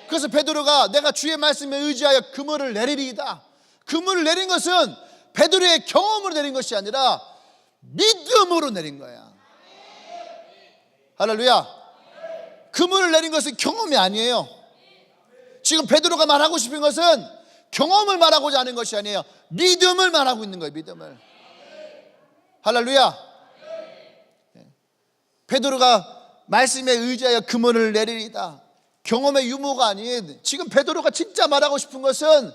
그래서 베드로가 내가 주의 말씀에 의지하여 그물을 내리리이다. 그물을 내린 것은 베드로의 경험으로 내린 것이 아니라 믿음으로 내린 거야. 할렐루야. 그물을 내린 것은 경험이 아니에요. 지금 베드로가 말하고 싶은 것은 경험을 말하고자 하는 것이 아니에요. 믿음을 말하고 있는 거예요. 믿음을. 할렐루야. 베드로가 말씀에 의지하여 그물을 내리리이다. 경험의 유무가 아닌, 지금 베드로가 진짜 말하고 싶은 것은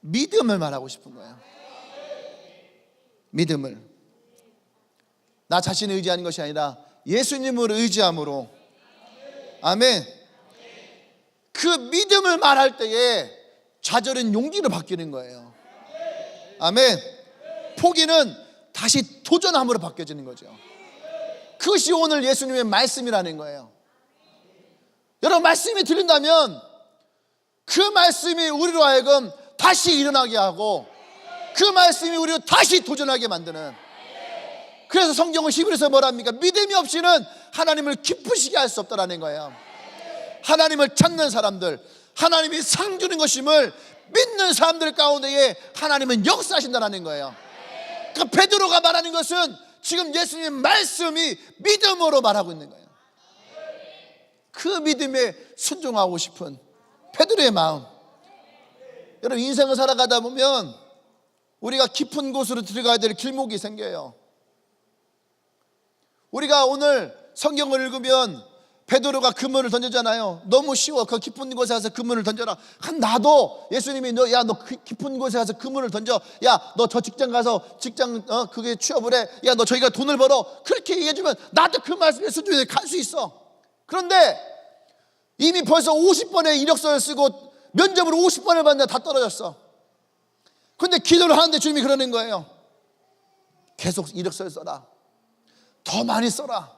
믿음을 말하고 싶은 거예요. 믿음을. 나 자신을 의지하는 것이 아니라 예수님을 의지함으로. 아멘. 그 믿음을 말할 때에 좌절은 용기로 바뀌는 거예요. 아멘. 포기는 다시 도전함으로 바뀌어지는 거죠. 그것이 오늘 예수님의 말씀이라는 거예요. 여러분, 말씀이 들린다면 그 말씀이 우리로 하여금 다시 일어나게 하고 그 말씀이 우리를 다시 도전하게 만드는. 그래서 성경은 히브리서 뭐라 합니까? 믿음이 없이는 하나님을 기쁘시게 할 수 없다라는 거예요. 하나님을 찾는 사람들, 하나님이 상 주는 것임을 믿는 사람들 가운데에 하나님은 역사하신다는 거예요. 그러니까 베드로가 말하는 것은 지금 예수님의 말씀이 믿음으로 말하고 있는 거예요. 그 믿음에 순종하고 싶은 베드로의 마음. 여러분, 인생을 살아가다 보면 우리가 깊은 곳으로 들어가야 될 길목이 생겨요. 우리가 오늘 성경을 읽으면 베드로가 그물을 던졌잖아요. 너무 쉬워. 그 깊은 곳에 가서 그물을 던져라. 나도 예수님이 너 깊은 곳에 가서 그물을 던져. 야, 너 저 직장 가서 그게 취업을 해. 야, 너 저기가 돈을 벌어. 그렇게 얘기해주면 나도 그 말씀에 순종해서 갈 수 있어. 그런데 이미 벌써 50번의 이력서를 쓰고 면접으로 50번을 봤는데 다 떨어졌어. 근데 기도를 하는데 주님이 그러는 거예요. 계속 이력서를 써라. 더 많이 써라.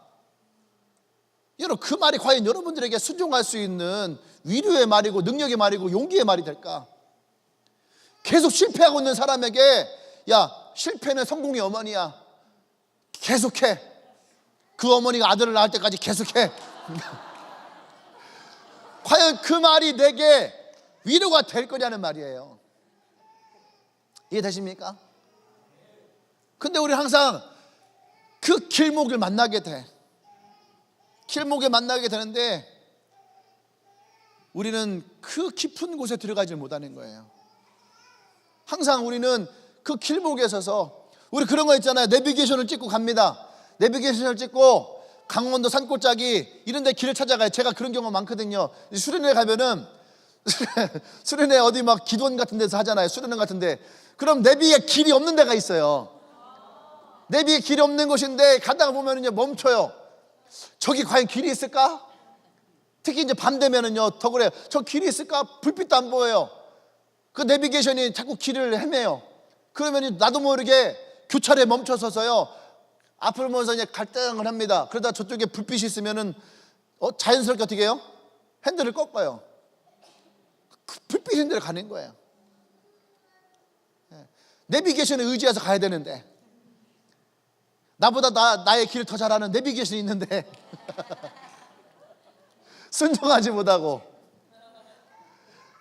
여러분, 그 말이 과연 여러분들에게 순종할 수 있는 위로의 말이고 능력의 말이고 용기의 말이 될까? 계속 실패하고 있는 사람에게 야, 실패는 성공의 어머니야. 계속해. 그 어머니가 아들을 낳을 때까지 계속해. 과연 그 말이 내게 위로가 될 거냐는 말이에요. 이해되십니까? 근데 우리 항상 그 길목을 만나게 돼. 길목에 만나게 되는데 우리는 그 깊은 곳에 들어가지 못하는 거예요. 항상 우리는 그 길목에 서서, 우리 그런 거 있잖아요. 내비게이션을 찍고 갑니다. 내비게이션을 찍고 강원도 산골짜기 이런 데 길을 찾아가요. 제가 그런 경우 많거든요. 수련회 가면은 수련회 어디 막 기도원 같은 데서 하잖아요. 수련회 같은 데. 그럼 내비에 길이 없는 데가 있어요. 내비에 길이 없는 곳인데 가다가 보면은요, 멈춰요. 저기 과연 길이 있을까? 특히 이제 밤 되면은요 더 그래요. 저 길이 있을까? 불빛도 안 보여요. 그 내비게이션이 자꾸 길을 헤매요. 그러면 나도 모르게 교차로에 멈춰서서요 앞을 보면서 이제 갈등을 합니다. 그러다 저쪽에 불빛이 있으면은 자연스럽게 어떻게 해요? 핸들을 꺾어요. 그 불빛 있는 데로 가는 거예요. 내비게이션에 의지해서 가야 되는데 나보다 나의 길을 더 잘 아는 내비게이션이 있는데 순종하지 못하고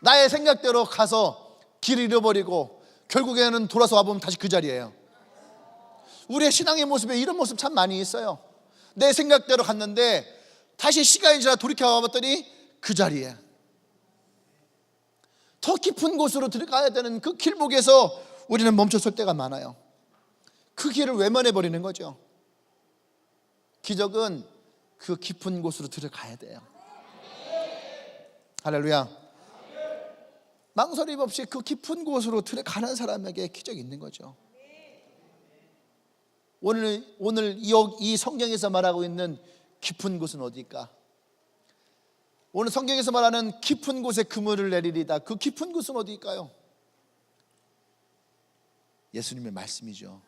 나의 생각대로 가서 길을 잃어버리고 결국에는 돌아서 와보면 다시 그 자리예요. 우리의 신앙의 모습에 이런 모습 참 많이 있어요. 내 생각대로 갔는데 다시 시간이 지나 돌이켜 와봤더니 그 자리에. 더 깊은 곳으로 들어가야 되는 그 길목에서 우리는 멈춰설 때가 많아요. 그 길을 외면해버리는 거죠. 기적은 그 깊은 곳으로 들어가야 돼요. 할렐루야. 망설임 없이 그 깊은 곳으로 들어가는 사람에게 기적이 있는 거죠. 오늘 이 성경에서 말하고 있는 깊은 곳은 어디일까? 오늘 성경에서 말하는 깊은 곳에 그물을 내리리다. 그 깊은 곳은 어디일까요? 예수님의 말씀이죠.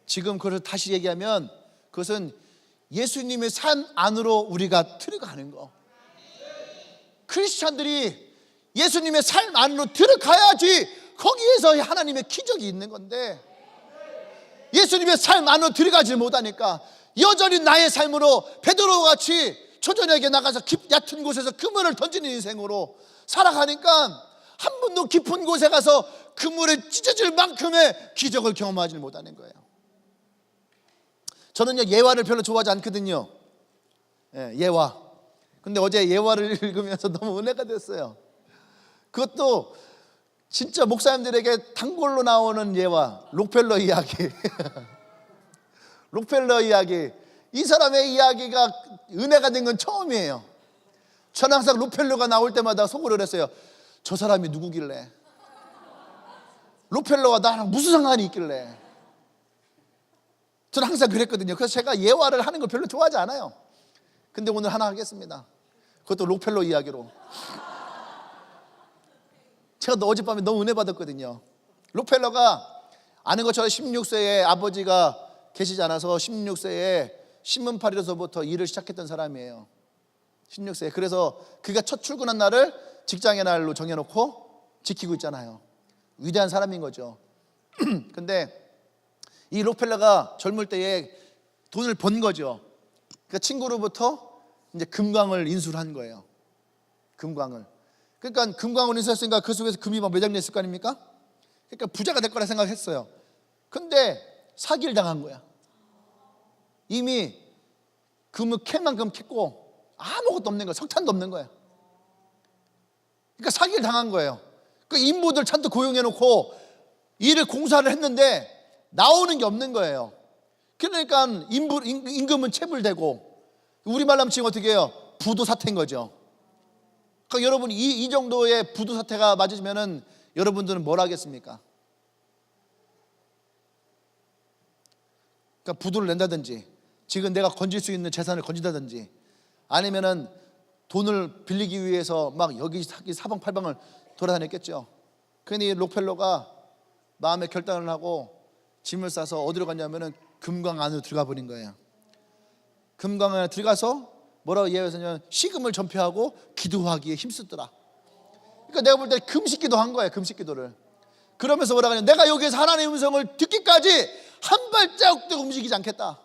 지금 그걸 다시 얘기하면 그것은 예수님의 산 안으로 우리가 들어가는 거. 크리스찬들이 예수님의 삶 안으로 들어가야지 거기에서 하나님의 기적이 있는 건데 예수님의 삶 안으로 들어가지 못하니까 여전히 나의 삶으로 베드로와 같이 초저녁에 나가서 얕은 곳에서 그물을 던지는 인생으로 살아가니까 한 번도 깊은 곳에 가서 그물에 찢어질 만큼의 기적을 경험하지 못하는 거예요. 저는요 예화를 별로 좋아하지 않거든요. 예화. 근데 어제 예화를 읽으면서 너무 은혜가 됐어요. 그것도 진짜 목사님들에게 단골로 나오는 예화, 록펠러 이야기. 록펠러 이야기. 이 사람의 이야기가 은혜가 된 건 처음이에요. 저는 항상 록펠러가 나올 때마다 속으로 그랬어요. 저 사람이 누구길래? 로펠러와 나랑 무슨 상관이 있길래. 저는 항상 그랬거든요. 그래서 제가 예화를 하는 걸 별로 좋아하지 않아요. 근데 오늘 하나 하겠습니다. 그것도 로펠러 이야기로. 제가 어젯밤에 너무 은혜 받았거든요. 로펠러가 아는 것처럼 16세에 아버지가 계시지 않아서 16세에 신문팔이로서부터 일을 시작했던 사람이에요. 16세. 그래서 그가 첫 출근한 날을 직장의 날로 정해놓고 지키고 있잖아요. 위대한 사람인 거죠. 근데 이 로펠러가 젊을 때에 돈을 번 거죠. 그러니까 친구로부터 이제 금광을 인수를 한 거예요. 금광을. 그러니까 금광을 인수했으니까 그 속에서 금이 막 매장돼 있을 거 아닙니까? 그러니까 부자가 될 거라 생각했어요. 근데 사기를 당한 거야. 이미 금을 캘만큼 캤고 아무것도 없는 거야. 석탄도 없는 거야. 그러니까 사기를 당한 거예요. 그 인부들 잔뜩 고용해놓고 일을 공사를 했는데 나오는 게 없는 거예요. 그러니까 임금은 체불되고, 우리말로 하면 지금 어떻게 해요? 부도 사태인 거죠. 그러니까 여러분 이 정도의 부도 사태가 맞으시면은 여러분들은 뭘 하겠습니까? 그러니까 부도를 낸다든지, 지금 내가 건질 수 있는 재산을 건진다든지, 아니면은 돈을 빌리기 위해서 막 여기 사방팔방을 돌아다녔겠죠. 그러니 로펠러가 마음의 결단을 하고 짐을 싸서 어디로 갔냐면은 금광 안으로 들어가 버린 거예요. 금광 안에 들어가서 뭐라고 이야기하냐면 식음을 전폐하고 기도하기에 힘쓰더라. 그러니까 내가 볼 때 금식기도 한 거예요. 금식기도를. 그러면서 뭐라고 하냐면 내가 여기에서 하나님의 음성을 듣기까지 한 발자국도 움직이지 않겠다.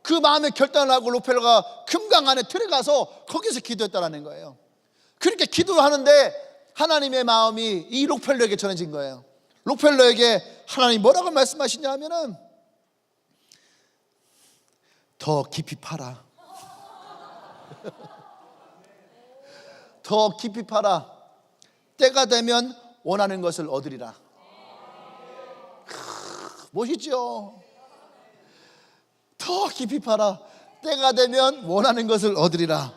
그 마음의 결단을 하고 로펠러가 금강 안에 들어가서 거기서 기도했다라는 거예요. 그렇게 기도를 하는데 하나님의 마음이 이 로펠러에게 전해진 거예요. 로펠러에게 하나님 뭐라고 말씀하시냐 하면은 더 깊이 파라. 더 깊이 파라. 때가 되면 원하는 것을 얻으리라. 멋있죠? 더 깊이 파라. 때가 되면 원하는 것을 얻으리라.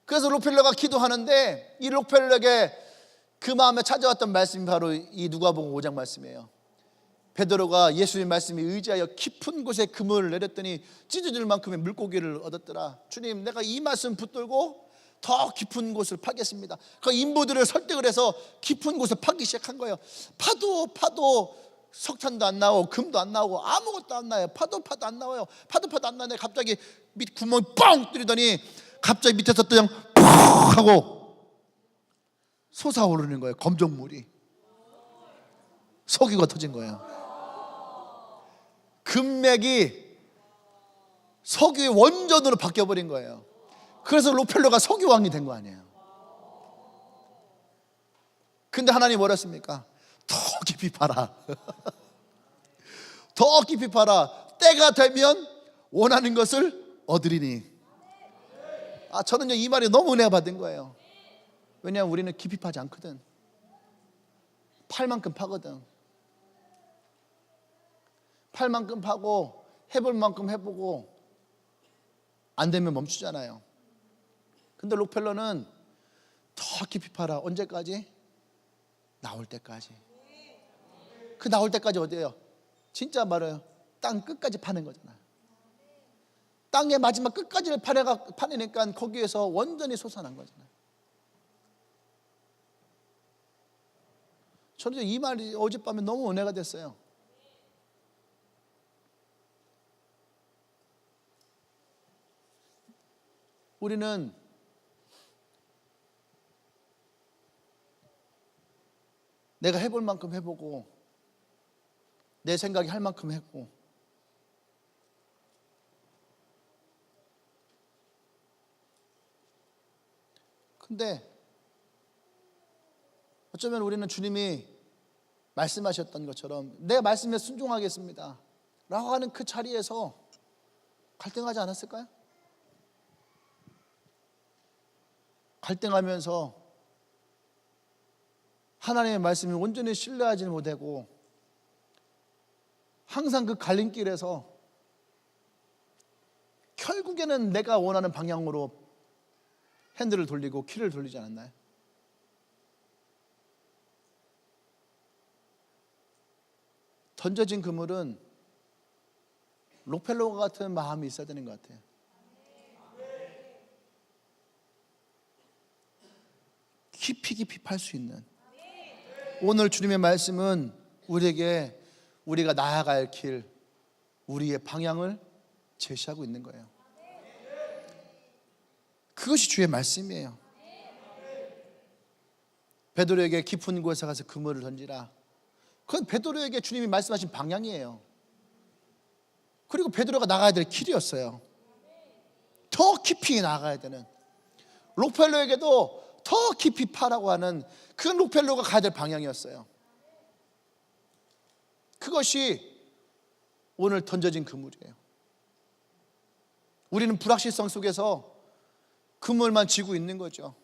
그래서 로펠러가 기도하는데 이 로펠러에게 그 마음에 찾아왔던 말씀이 바로 이 누가복음 5장 말씀이에요. 베드로가 예수의 말씀에 의지하여 깊은 곳에 그물을 내렸더니 찢어질 만큼의 물고기를 얻었더라. 주님, 내가 이 말씀 붙들고 더 깊은 곳을 파겠습니다. 그 인부들을 설득을 해서 깊은 곳을 파기 시작한 거예요. 파도 석탄도 안 나오고 금도 안 나오고 아무것도 안 나요. 파도 안 나와요. 파도 안 나는데 갑자기 밑 구멍이 뻥 뚫리더니 갑자기 밑에서 그냥 푹 하고 솟아오르는 거예요. 검정물이. 석유가 터진 거예요. 금맥이 석유의 원전으로 바뀌어버린 거예요. 그래서 로펠러가 석유왕이 된 거 아니에요. 근데 하나님 뭐라 했습니까? 더 깊이 파라. 더 깊이 파라. 때가 되면 원하는 것을 얻으리니. 저는요 이 말이 너무 은혜가 받은 거예요. 왜냐하면 우리는 깊이 파지 않거든. 팔 만큼 파거든. 팔 만큼 파고 해볼 만큼 해보고 안 되면 멈추잖아요. 근데 록펠러는 더 깊이 파라. 언제까지? 나올 때까지. 그 나올 때까지 어디예요? 진짜 말해요. 땅 끝까지 파는 거잖아요. 땅의 마지막 끝까지를 파내니까 거기에서 원전이 솟아난 거잖아요. 저는 이 말이 어젯밤에 너무 은혜가 됐어요. 우리는 내가 해볼 만큼 해보고 내 생각이 할 만큼 했고 근데 어쩌면 우리는 주님이 말씀하셨던 것처럼 내 말씀에 순종하겠습니다 라고 하는 그 자리에서 갈등하지 않았을까요? 갈등하면서 하나님의 말씀을 온전히 신뢰하지 못하고 항상 그 갈림길에서 결국에는 내가 원하는 방향으로 핸들을 돌리고 키를 돌리지 않았나요? 던져진 그물은 록펠러 같은 마음이 있어야 되는 것 같아요. 깊이 깊이 팔 수 있는. 오늘 주님의 말씀은 우리에게 우리가 나아갈 길, 우리의 방향을 제시하고 있는 거예요. 그것이 주의 말씀이에요. 베드로에게 깊은 곳에 가서 그물을 던지라. 그건 베드로에게 주님이 말씀하신 방향이에요. 그리고 베드로가 나가야 될 길이었어요. 더 깊이 나가야 되는. 록펠러에게도 더 깊이 파라고 하는 그 록펠러가 가야 될 방향이었어요. 그것이 오늘 던져진 그물이에요. 우리는 불확실성 속에서 그물만 지고 있는 거죠.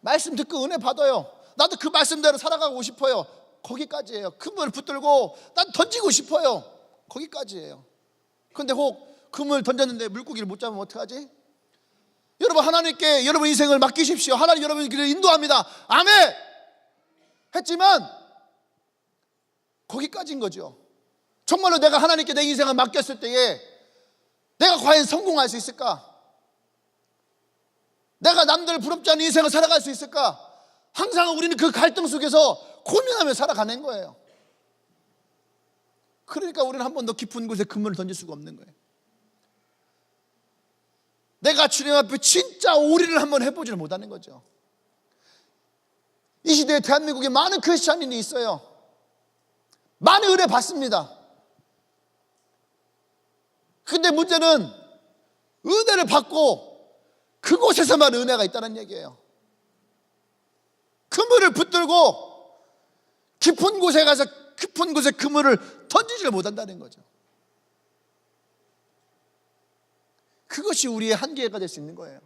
말씀 듣고 은혜 받아요. 나도 그 말씀대로 살아가고 싶어요. 거기까지예요. 그물 붙들고 난 던지고 싶어요. 거기까지예요. 그런데 혹 그물 던졌는데 물고기를 못 잡으면 어떡하지? 여러분, 하나님께 여러분 인생을 맡기십시오. 하나님 여러분 길을 인도합니다. 아멘! 했지만 거기까지인 거죠. 정말로 내가 하나님께 내 인생을 맡겼을 때에 내가 과연 성공할 수 있을까? 내가 남들 부럽지 않은 인생을 살아갈 수 있을까? 항상 우리는 그 갈등 속에서 고민하며 살아가는 거예요. 그러니까 우리는 한 번 더 깊은 곳에 그물을 던질 수가 없는 거예요. 내가 주님 앞에 진짜 오리를 한번 해보지를 못하는 거죠. 이 시대에 대한민국에 많은 크리스찬인이 있어요. 많은 은혜 받습니다. 근데 문제는 은혜를 받고 그곳에서만 은혜가 있다는 얘기예요. 그물을 붙들고 깊은 곳에 가서 깊은 곳에 그물을 던지지를 못한다는 거죠. 그것이 우리의 한계가 될 수 있는 거예요.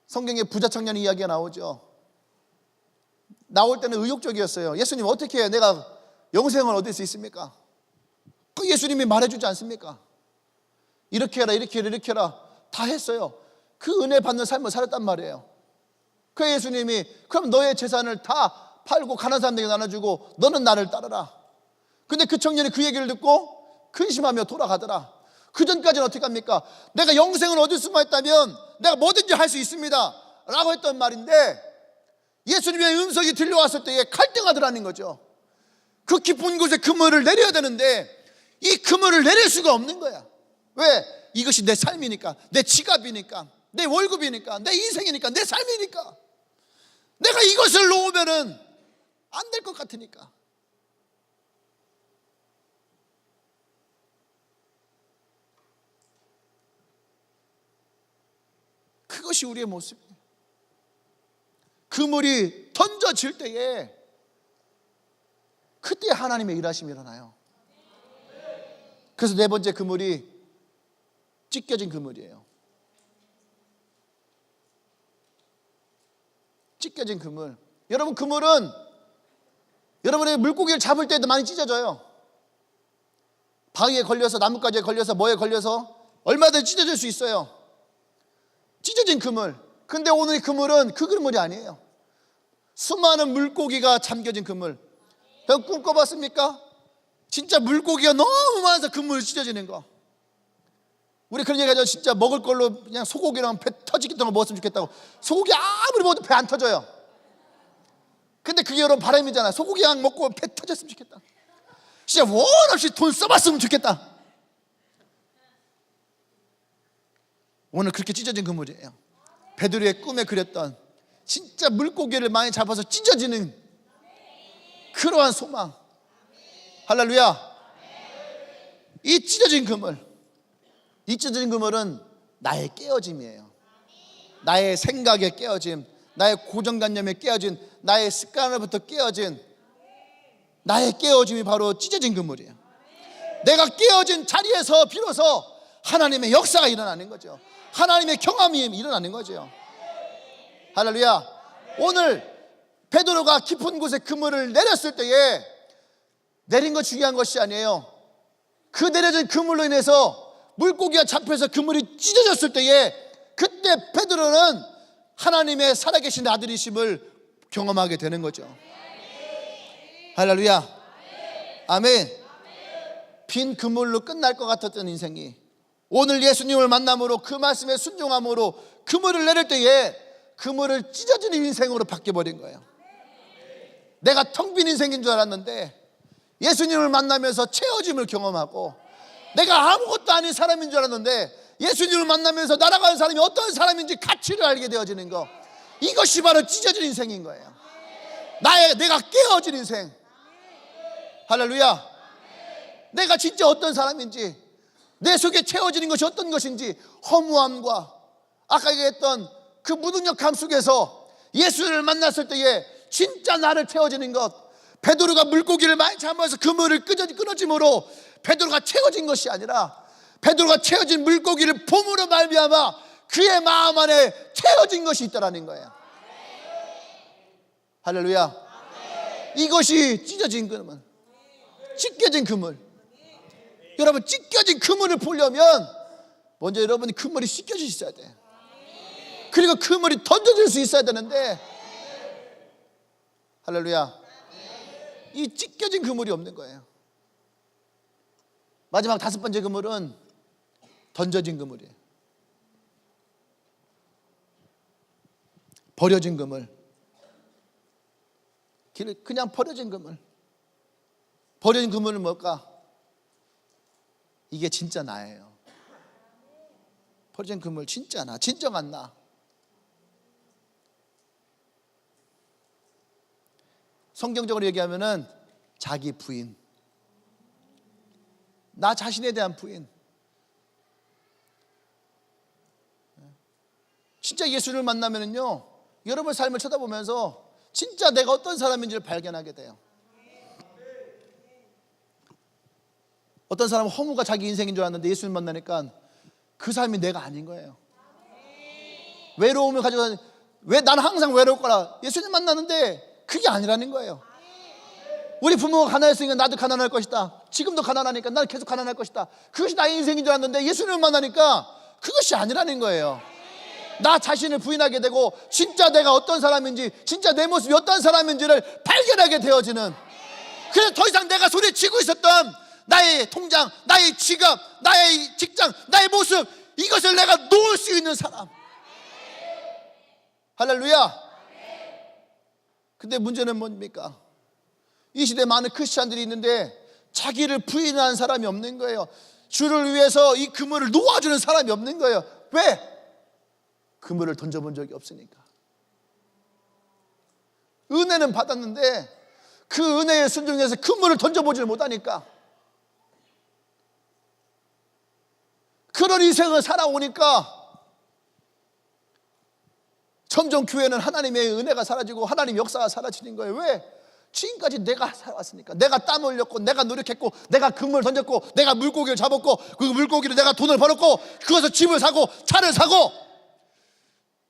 성경에 부자 청년 이야기가 나오죠. 나올 때는 의욕적이었어요. 예수님 어떻게 해야 내가 영생을 얻을 수 있습니까? 그 예수님이 말해주지 않습니까? 이렇게 해라 이렇게 해라 이렇게 해라 다 했어요. 그 은혜 받는 삶을 살았단 말이에요. 그 예수님이 그럼 너의 재산을 다 팔고 가난한 사람들에게 나눠주고 너는 나를 따르라. 근데 그 청년이 그 얘기를 듣고 근심하며 돌아가더라. 그 전까지는 어떻게 합니까? 내가 영생을 얻을 수만 있다면 내가 뭐든지 할 수 있습니다 라고 했던 말인데, 예수님의 음성이 들려왔을 때에 갈등하더라는 거죠. 그 깊은 곳에 그물을 내려야 되는데 이 그물을 내릴 수가 없는 거야. 왜? 이것이 내 삶이니까, 내 지갑이니까, 내 월급이니까, 내 인생이니까, 내 삶이니까. 내가 이것을 놓으면은 안 될 것 같으니까. 그것이 우리의 모습이에요. 그물이 던져질 때에 그때 하나님의 일하심이 일어나요. 그래서 네 번째 그물이 찢겨진 그물이에요. 찢겨진 그물. 여러분, 그물은 여러분의 물고기를 잡을 때도 많이 찢어져요. 바위에 걸려서, 나뭇가지에 걸려서, 뭐에 걸려서 얼마든지 찢어질 수 있어요. 찢어진 그물. 근데 오늘 이 그물은 그 그물이 아니에요. 수많은 물고기가 잠겨진 그물. 여러분 꿈꿔봤습니까? 진짜 물고기가 너무 많아서 그물이 찢어지는 거. 우리 그런 얘기 하죠. 진짜 먹을 걸로 그냥 소고기랑 배 터지겠다고 먹었으면 좋겠다고. 소고기 아무리 먹어도 배 안 터져요. 근데 그게 여러분 바람이잖아. 소고기 양 먹고 배 터졌으면 좋겠다. 진짜 원 없이 돈 써봤으면 좋겠다. 오늘 그렇게 찢어진 그물이에요. 베드로의 꿈에 그렸던 진짜 물고기를 많이 잡아서 찢어지는 그러한 소망. 할렐루야. 이 찢어진 그물, 이 찢어진 그물은 나의 깨어짐이에요. 나의 생각의 깨어짐, 나의 고정관념의 깨어짐, 나의 습관으로부터 깨어진 나의 깨어짐이 바로 찢어진 그물이에요. 내가 깨어진 자리에서 비로소 하나님의 역사가 일어나는 거죠. 하나님의 경험이 일어나는 거죠. 할렐루야. 오늘 베드로가 깊은 곳에 그물을 내렸을 때에 내린 거 중요한 것이 아니에요. 그 내려진 그물로 인해서 물고기가 잡혀서 그물이 찢어졌을 때에 그때 베드로는 하나님의 살아계신 아들이심을 경험하게 되는 거죠. 할렐루야. 아멘. 빈 그물로 끝날 것 같았던 인생이 오늘 예수님을 만남으로 그 말씀에 순종함으로 그물을 내릴 때에 그물을 찢어지는 인생으로 바뀌어버린 거예요. 내가 텅 빈 인생인 줄 알았는데 예수님을 만나면서 채워짐을 경험하고, 내가 아무것도 아닌 사람인 줄 알았는데 예수님을 만나면서 날아가는 사람이 어떤 사람인지 가치를 알게 되어지는 거, 이것이 바로 찢어진 인생인 거예요. 내가 깨어진 인생. 할렐루야. 내가 진짜 어떤 사람인지, 내 속에 채워지는 것이 어떤 것인지, 허무함과 아까 얘기했던 그 무능력함 속에서 예수를 만났을 때에 진짜 나를 채워지는 것, 베드로가 물고기를 많이 잡아서 그물을 끊어짐으로 베드로가 채워진 것이 아니라 베드로가 채워진 물고기를 봄으로 말미암아 그의 마음 안에 채워진 것이 있다라는 거예요. 할렐루야. 이것이 찢어진 그물, 찢겨진 그물. 여러분, 찢겨진 그물을 보려면 먼저 여러분이 그물이 찢겨져 있어야 돼. 그리고 그물이 던져질 수 있어야 되는데, 할렐루야, 이 찢겨진 그물이 없는 거예요. 마지막 5번째 그물은 던져진 그물이에요. 버려진 그물. 그냥 버려진 그물. 버려진 그물은 뭘까? 이게 진짜 나예요. 버려진 그물, 진짜 나, 진정한 나. 성경적으로 얘기하면은 자기 부인, 나 자신에 대한 부인. 진짜 예수를 만나면은요, 여러분 삶을 쳐다보면서 진짜 내가 어떤 사람인지를 발견하게 돼요. 어떤 사람은 허무가 자기 인생인 줄 알았는데 예수를 만나니까 그 삶이 내가 아닌 거예요. 외로움을 가지고, 왜 나는 항상 외로울 거라, 예수님 만나는데 그게 아니라는 거예요. 우리 부모가 가난했으니까 나도 가난할 것이다. 지금도 가난하니까 나는 계속 가난할 것이다. 그것이 나의 인생인 줄 알았는데 예수님을 만나니까 그것이 아니라는 거예요. 나 자신을 부인하게 되고 진짜 내가 어떤 사람인지, 진짜 내 모습이 어떤 사람인지를 발견하게 되어지는, 그래서 더 이상 내가 소리치고 있었던 나의 통장, 나의 지갑, 나의 직장, 나의 모습, 이것을 내가 놓을 수 있는 사람. 할렐루야. 근데 문제는 뭡니까? 이 시대에 많은 크리스찬들이 있는데 자기를 부인하는 사람이 없는 거예요. 주를 위해서 이 그물을 놓아주는 사람이 없는 거예요. 왜? 그물을 던져본 적이 없으니까. 은혜는 받았는데 그 은혜에 순종해서 그물을 던져보지를 못하니까. 그런 인생을 살아오니까 점점 교회는 하나님의 은혜가 사라지고 하나님의 역사가 사라지는 거예요. 왜? 지금까지 내가 살아왔으니까. 내가 땀 흘렸고, 내가 노력했고, 내가 그물을 던졌고, 내가 물고기를 잡았고, 그 물고기를 내가 돈을 벌었고, 그것을 집을 사고 차를 사고,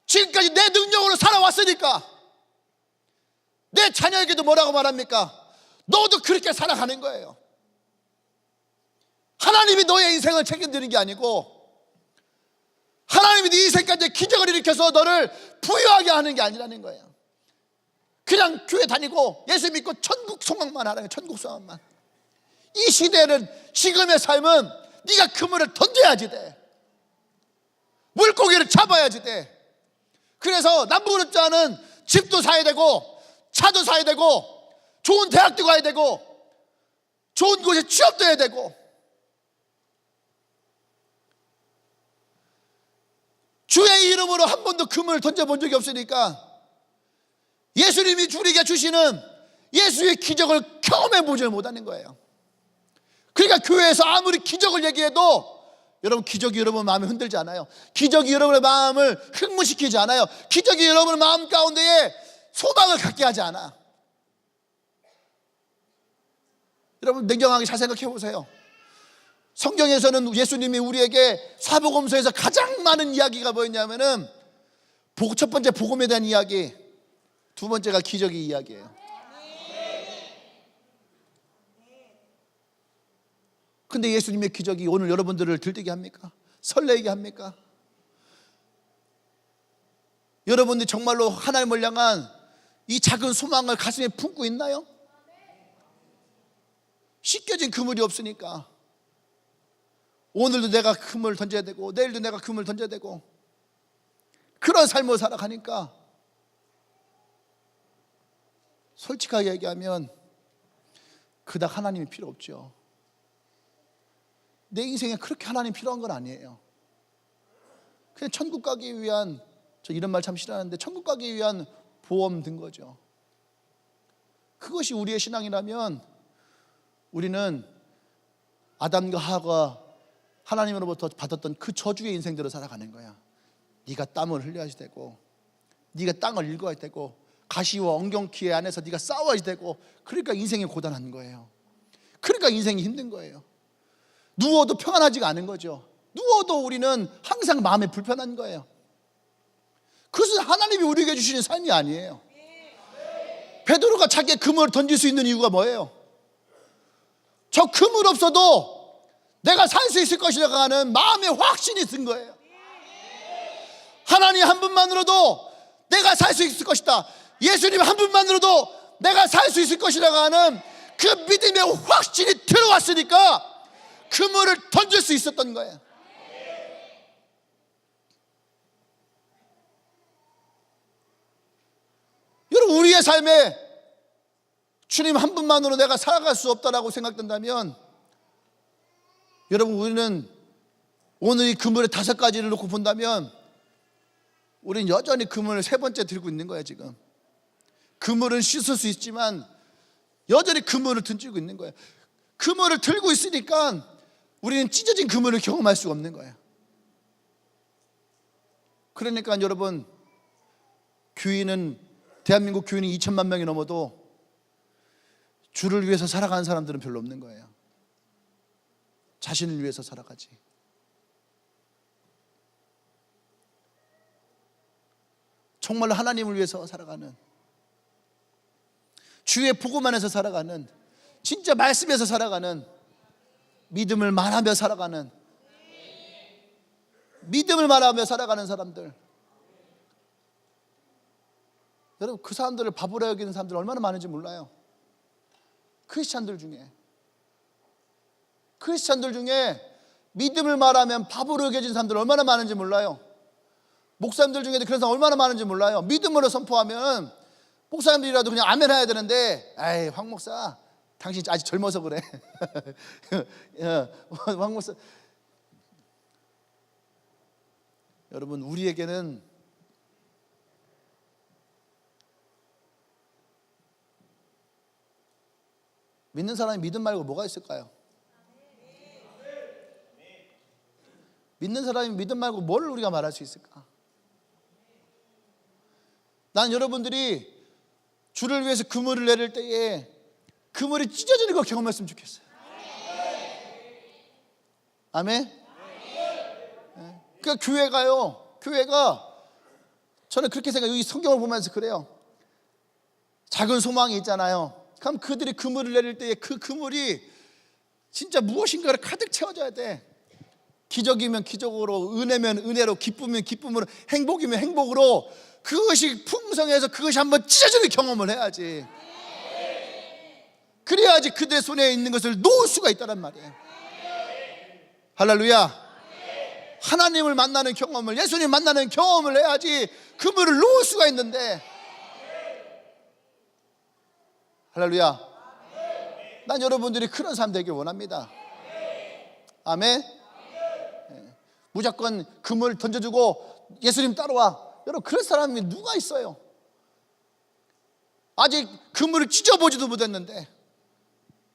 지금까지 내 능력으로 살아왔으니까 내 자녀에게도 뭐라고 말합니까? 너도 그렇게 살아가는 거예요. 하나님이 너의 인생을 책임지는 게 아니고 하나님이 네 인생까지 기적을 일으켜서 너를 부유하게 하는 게 아니라는 거예요. 그냥 교회 다니고 예수 믿고 천국 소망만 하라는 거예요. 천국 소망만. 이 시대는, 지금의 삶은 네가 그물을 던져야지 돼. 물고기를 잡아야지 돼. 그래서 남부르자는 집도 사야 되고 차도 사야 되고 좋은 대학도 가야 되고 좋은 곳에 취업도 해야 되고, 주의 이름으로 한 번도 그물을 던져본 적이 없으니까 예수님이 우리에게 주시는 예수의 기적을 경험해 보지 못하는 거예요. 그러니까 교회에서 아무리 기적을 얘기해도 여러분, 기적이 여러분 마음을 흔들지 않아요. 기적이 여러분의 마음을 흥분시키지 않아요. 기적이 여러분의 마음 가운데에 소망을 갖게 하지 않아. 여러분, 냉정하게 잘 생각해 보세요. 성경에서는 예수님이 우리에게 사복음서에서 가장 많은 이야기가 뭐였냐면은 첫 번째 복음에 대한 이야기, 두 번째가 기적의 이야기예요. 근데 예수님의 기적이 오늘 여러분들을 들뜨게 합니까? 설레게 합니까? 여러분들이 정말로 하나님을 향한 이 작은 소망을 가슴에 품고 있나요? 씻겨진 그물이 없으니까 오늘도 내가 그물을 던져야 되고 내일도 내가 그물을 던져야 되고 그런 삶을 살아가니까 솔직하게 얘기하면 그닥 하나님이 필요 없죠. 내 인생에 그렇게 하나님 필요한 건 아니에요. 그냥 천국 가기 위한, 저 이런 말 참 싫어하는데 천국 가기 위한 보험 든 거죠. 그것이 우리의 신앙이라면 우리는 아담과 하와가 하나님으로부터 받았던 그 저주의 인생대로 살아가는 거야. 네가 땀을 흘려야 되고 네가 땅을 일궈야 되고 가시와 엉겅퀴의 안에서 네가 싸워야 되고, 그러니까 인생이 고단한 거예요. 그러니까 인생이 힘든 거예요. 누워도 평안하지가 않은 거죠. 누워도 우리는 항상 마음이 불편한 거예요. 그것은 하나님이 우리에게 주시는 삶이 아니에요. 베드로가 자기의 그물을 던질 수 있는 이유가 뭐예요? 저 그물 없어도 내가 살 수 있을 것이라고 하는 마음의 확신이 든 거예요. 하나님 한 분만으로도 내가 살 수 있을 것이다, 예수님 한 분만으로도 내가 살 수 있을 것이라고 하는 그 믿음의 확신이 들어왔으니까 그물을 던질 수 있었던 거예요. 여러분, 우리의 삶에 주님 한 분만으로 내가 살아갈 수 없다라고 생각된다면, 여러분, 우리는 오늘 이 그물의 5가지를 놓고 본다면 우리는 여전히 그물을 3번째 들고 있는 거예요. 지금 그물은 씻을 수 있지만 여전히 그물을 던지고 있는 거예요. 그물을 들고 있으니까 우리는 찢어진 그물을 경험할 수가 없는 거예요. 그러니까 여러분, 대한민국 교인이 2천만 명이 넘어도 주를 위해서 살아가는 사람들은 별로 없는 거예요. 자신을 위해서 살아가지. 정말로 하나님을 위해서 살아가는, 주의 복음 안에서 살아가는, 진짜 말씀에서 살아가는, 믿음을 말하며 살아가는, 믿음을 말하며 살아가는 사람들. 여러분, 그 사람들을 바보라 여기는 사람들 얼마나 많은지 몰라요. 크리스찬들 중에 믿음을 말하면 바보로 여겨진 사람들 얼마나 많은지 몰라요. 목사님들 중에도 그런 사람 얼마나 많은지 몰라요. 믿음으로 선포하면 목사님들이라도 그냥 아멘 해야 되는데, 아이, 황 목사 당신 아직 젊어서 그래. 황 목사, 여러분, 우리에게는 믿는 사람이 믿음 말고 뭐가 있을까요? 믿는 사람이 믿음 말고 뭘 우리가 말할 수 있을까? 난 여러분들이 주를 위해서 그물을 내릴 때에 그물이 찢어지는 걸 경험했으면 좋겠어요. 아멘? 그러니까 교회가 저는 그렇게 생각해요. 이 성경을 보면서 그래요. 작은 소망이 있잖아요. 그럼 그들이 그물을 내릴 때에 그 그물이 진짜 무엇인가를 가득 채워져야 돼. 기적이면 기적으로, 은혜면 은혜로, 기쁨이면 기쁨으로, 행복이면 행복으로, 그것이 풍성해서 그것이 한번 찢어지는 경험을 해야지. 그래야지 그들의 손에 있는 것을 놓을 수가 있다는 말이에요. 할렐루야. 하나님을 만나는 경험을, 예수님 만나는 경험을 해야지 그물을 놓을 수가 있는데. 할렐루야. 난 여러분들이 그런 삶 되길 원합니다. 아멘. 무조건 그물 던져주고 예수님 따라와, 여러분, 그런 사람이 누가 있어요? 아직 그물을 찢어보지도 못했는데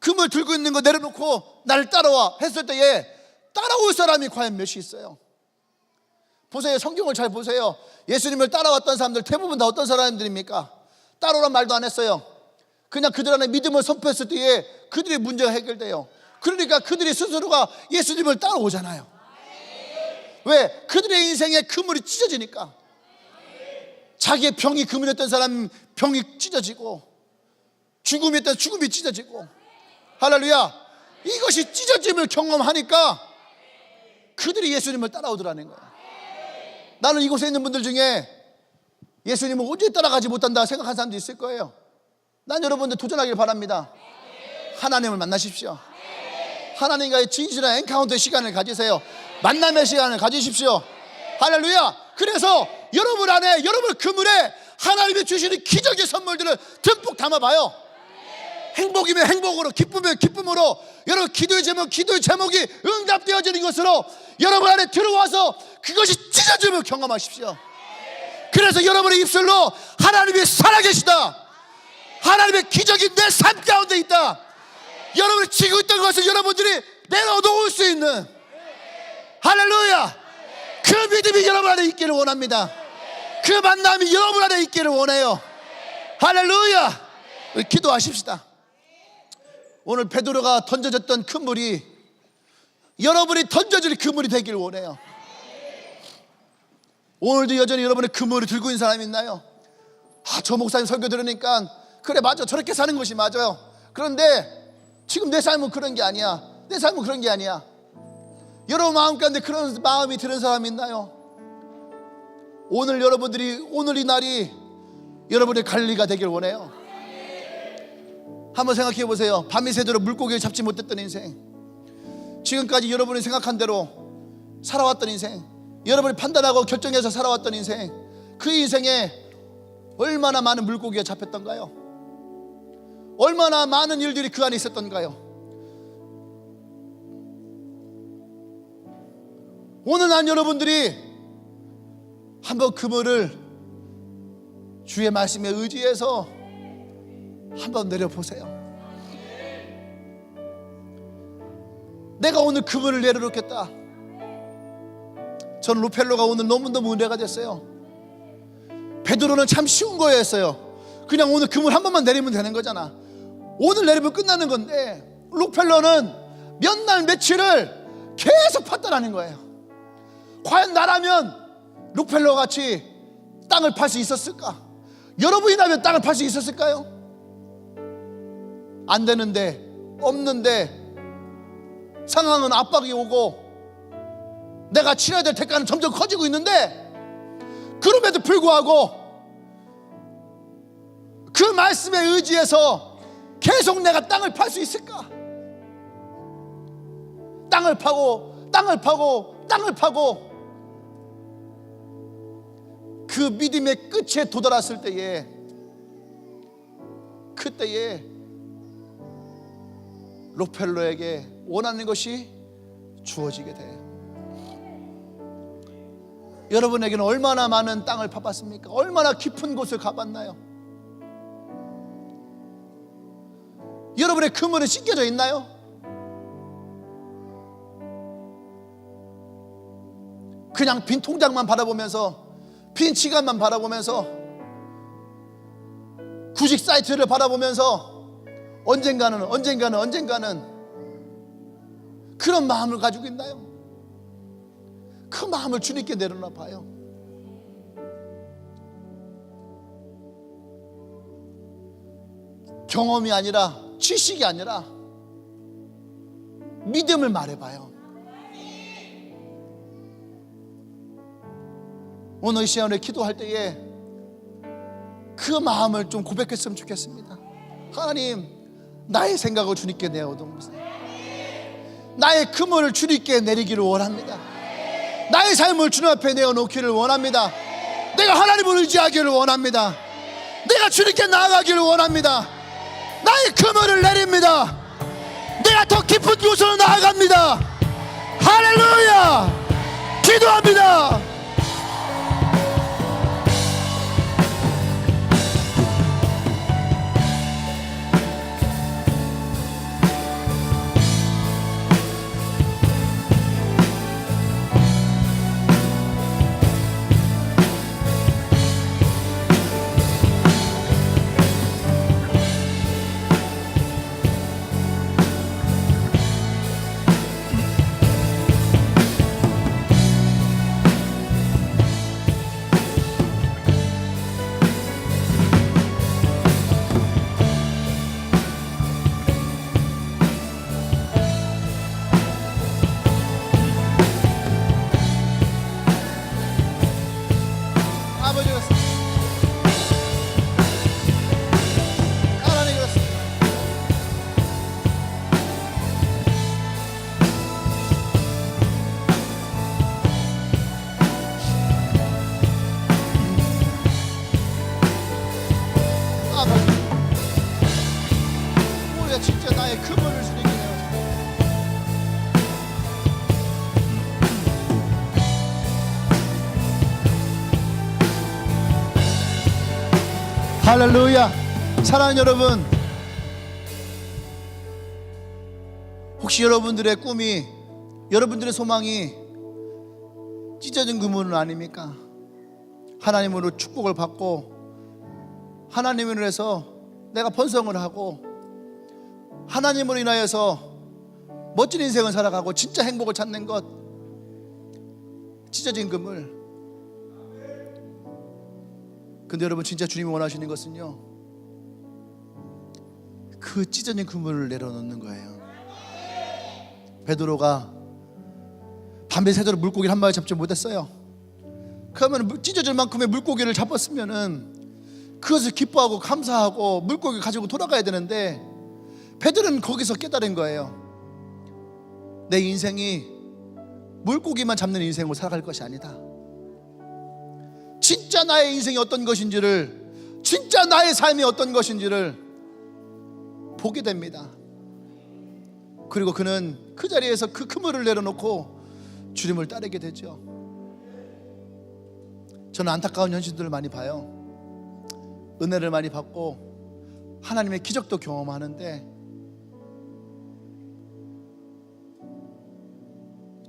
그물 들고 있는 거 내려놓고 나를 따라와 했을 때에 따라올 사람이 과연 몇이 있어요? 보세요. 성경을 잘 보세요. 예수님을 따라왔던 사람들 대부분 다 어떤 사람들입니까? 따라오란 말도 안 했어요. 그냥 그들 안에 믿음을 선포했을 때에 그들의 문제가 해결돼요. 그러니까 그들이 스스로가 예수님을 따라오잖아요. 왜? 그들의 인생에 그물이 찢어지니까. 자기의 병이 그물이었던 사람 병이 찢어지고, 죽음이었던 죽음이 찢어지고. 할렐루야. 이것이 찢어짐을 경험하니까 그들이 예수님을 따라오더라는 거예요. 나는 이곳에 있는 분들 중에 예수님을 언제 따라가지 못한다 생각하는 사람도 있을 거예요. 난 여러분들 도전하길 바랍니다. 하나님을 만나십시오. 하나님과의 진실한 엔카운터 시간을 가지세요. 만남의 시간을 가지십시오. 할렐루야. 그래서 여러분 안에, 여러분 그물에 하나님이 주시는 기적의 선물들을 듬뿍 담아봐요. 행복이면 행복으로, 기쁨이면 기쁨으로, 여러분 기도의 제목이 응답되어지는 것으로 여러분 안에 들어와서 그것이 찢어짐을 경험하십시오. 그래서 여러분의 입술로 하나님이 살아계시다, 하나님의 기적이 내 삶 가운데 있다, 여러분이 지고 있던 것을 여러분들이 내려놓을 수 있는, 할렐루야, 그 믿음이 여러분 안에 있기를 원합니다. 그 만남이 여러분 안에 있기를 원해요. 할렐루야. 우리 기도하십시다. 오늘 베드로가 던져졌던 그물이 여러분이 던져질 그물이 되길 원해요. 오늘도 여전히 여러분의 그물을 들고 있는 사람이 있나요? 저 목사님 설교 들으니까 그래, 맞아, 저렇게 사는 것이 맞아요. 그런데 지금 내 삶은 그런 게 아니야. 내 삶은 그런 게 아니야. 여러분 마음 가운데 그런 마음이 드는 사람이 있나요? 오늘 여러분들이, 오늘 이 날이 여러분의 갈릴리가 되길 원해요. 한번 생각해 보세요. 밤이 새도록 물고기를 잡지 못했던 인생, 지금까지 여러분이 생각한 대로 살아왔던 인생, 여러분이 판단하고 결정해서 살아왔던 인생, 그 인생에 얼마나 많은 물고기가 잡혔던가요? 얼마나 많은 일들이 그 안에 있었던가요? 오늘 난 여러분들이 한번 그물을 주의 말씀에 의지해서 한번 내려보세요. 내가 오늘 그물을 내려놓겠다. 저는 루펠로가 오늘 너무너무 은혜가 됐어요. 베드로는 참 쉬운 거였어요. 그냥 오늘 그물 한 번만 내리면 되는 거잖아. 오늘 내리면 끝나는 건데, 루펠로는 몇 날 며칠을 계속 팠다라는 거예요. 과연 나라면 루펠로 같이 땅을 팔 수 있었을까? 여러분이라면 땅을 팔 수 있었을까요? 안 되는데, 없는데, 상황은 압박이 오고 내가 치러야 될 대가는 점점 커지고 있는데, 그럼에도 불구하고 그 말씀에 의지해서 계속 내가 땅을 팔 수 있을까? 땅을 파고 그 믿음의 끝에 도달했을 때에, 그때에 루펠로에게 원하는 것이 주어지게 돼요. 여러분에게는 얼마나 많은 땅을 파봤습니까? 얼마나 깊은 곳을 가봤나요? 여러분의 그물은 씻겨져 있나요? 그냥 빈 통장만 바라보면서, 빈 시간만 바라보면서, 구직 사이트를 바라보면서 언젠가는 그런 마음을 가지고 있나요? 그 마음을 주님께 내려놔 봐요. 경험이 아니라, 지식이 아니라 믿음을 말해봐요. 오늘 이 시간에 기도할 때에 그 마음을 좀 고백했으면 좋겠습니다. 하나님, 나의 생각을 주님께 내어놓습니다. 나의 그물을 주님께 내리기를 원합니다. 나의 삶을 주님 앞에 내어놓기를 원합니다. 내가 하나님을 의지하기를 원합니다. 내가 주님께 나아가기를 원합니다. 나의 그물을 내립니다. 내가 더 깊은 곳으로 나아갑니다. 할렐루야! 기도합니다. 나의 그물을 주님께 내어줍니다. 할렐루야. 사랑하는 여러분, 혹시 여러분들의 꿈이, 여러분들의 소망이 찢어진 그물은 아닙니까? 하나님으로 축복을 받고 하나님으로 해서 내가 번성을 하고 하나님으로 인하여서 멋진 인생을 살아가고 진짜 행복을 찾는 것, 찢어진 그물. 근데 여러분, 진짜 주님이 원하시는 것은요, 그 찢어진 그물을 내려놓는 거예요. 베드로가 밤에 새도록 물고기를 한 마리 잡지 못했어요. 그러면 찢어질 만큼의 물고기를 잡았으면은 그것을 기뻐하고 감사하고 물고기 가지고 돌아가야 되는데, 베드로는 거기서 깨달은 거예요. 내 인생이 물고기만 잡는 인생으로 살아갈 것이 아니다. 진짜 나의 인생이 어떤 것인지를, 진짜 나의 삶이 어떤 것인지를 보게 됩니다. 그리고 그는 그 자리에서 그 그물을 내려놓고 주님을 따르게 되죠. 저는 안타까운 현실들을 많이 봐요. 은혜를 많이 받고 하나님의 기적도 경험하는데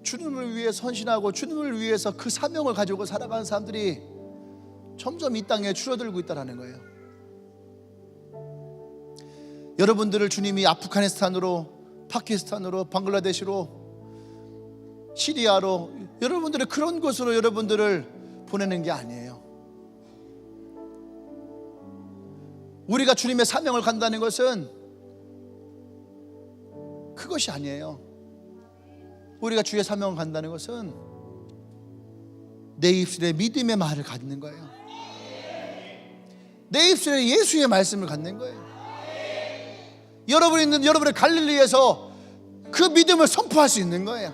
주님을 위해 헌신하고 주님을 위해서 그 사명을 가지고 살아가는 사람들이 점점 이 땅에 줄어들고 있다는 거예요. 여러분들을 주님이 아프가니스탄으로, 파키스탄으로, 방글라데시로, 시리아로, 여러분들의 그런 곳으로 여러분들을 보내는 게 아니에요. 우리가 주님의 사명을 간다는 것은 그것이 아니에요. 우리가 주의 사명을 간다는 것은 내 입술에 믿음의 말을 갖는 거예요. 내 입술에 예수의 말씀을 갖는 거예요. 여러분이 있는 여러분의 갈릴리에서 그 믿음을 선포할 수 있는 거예요.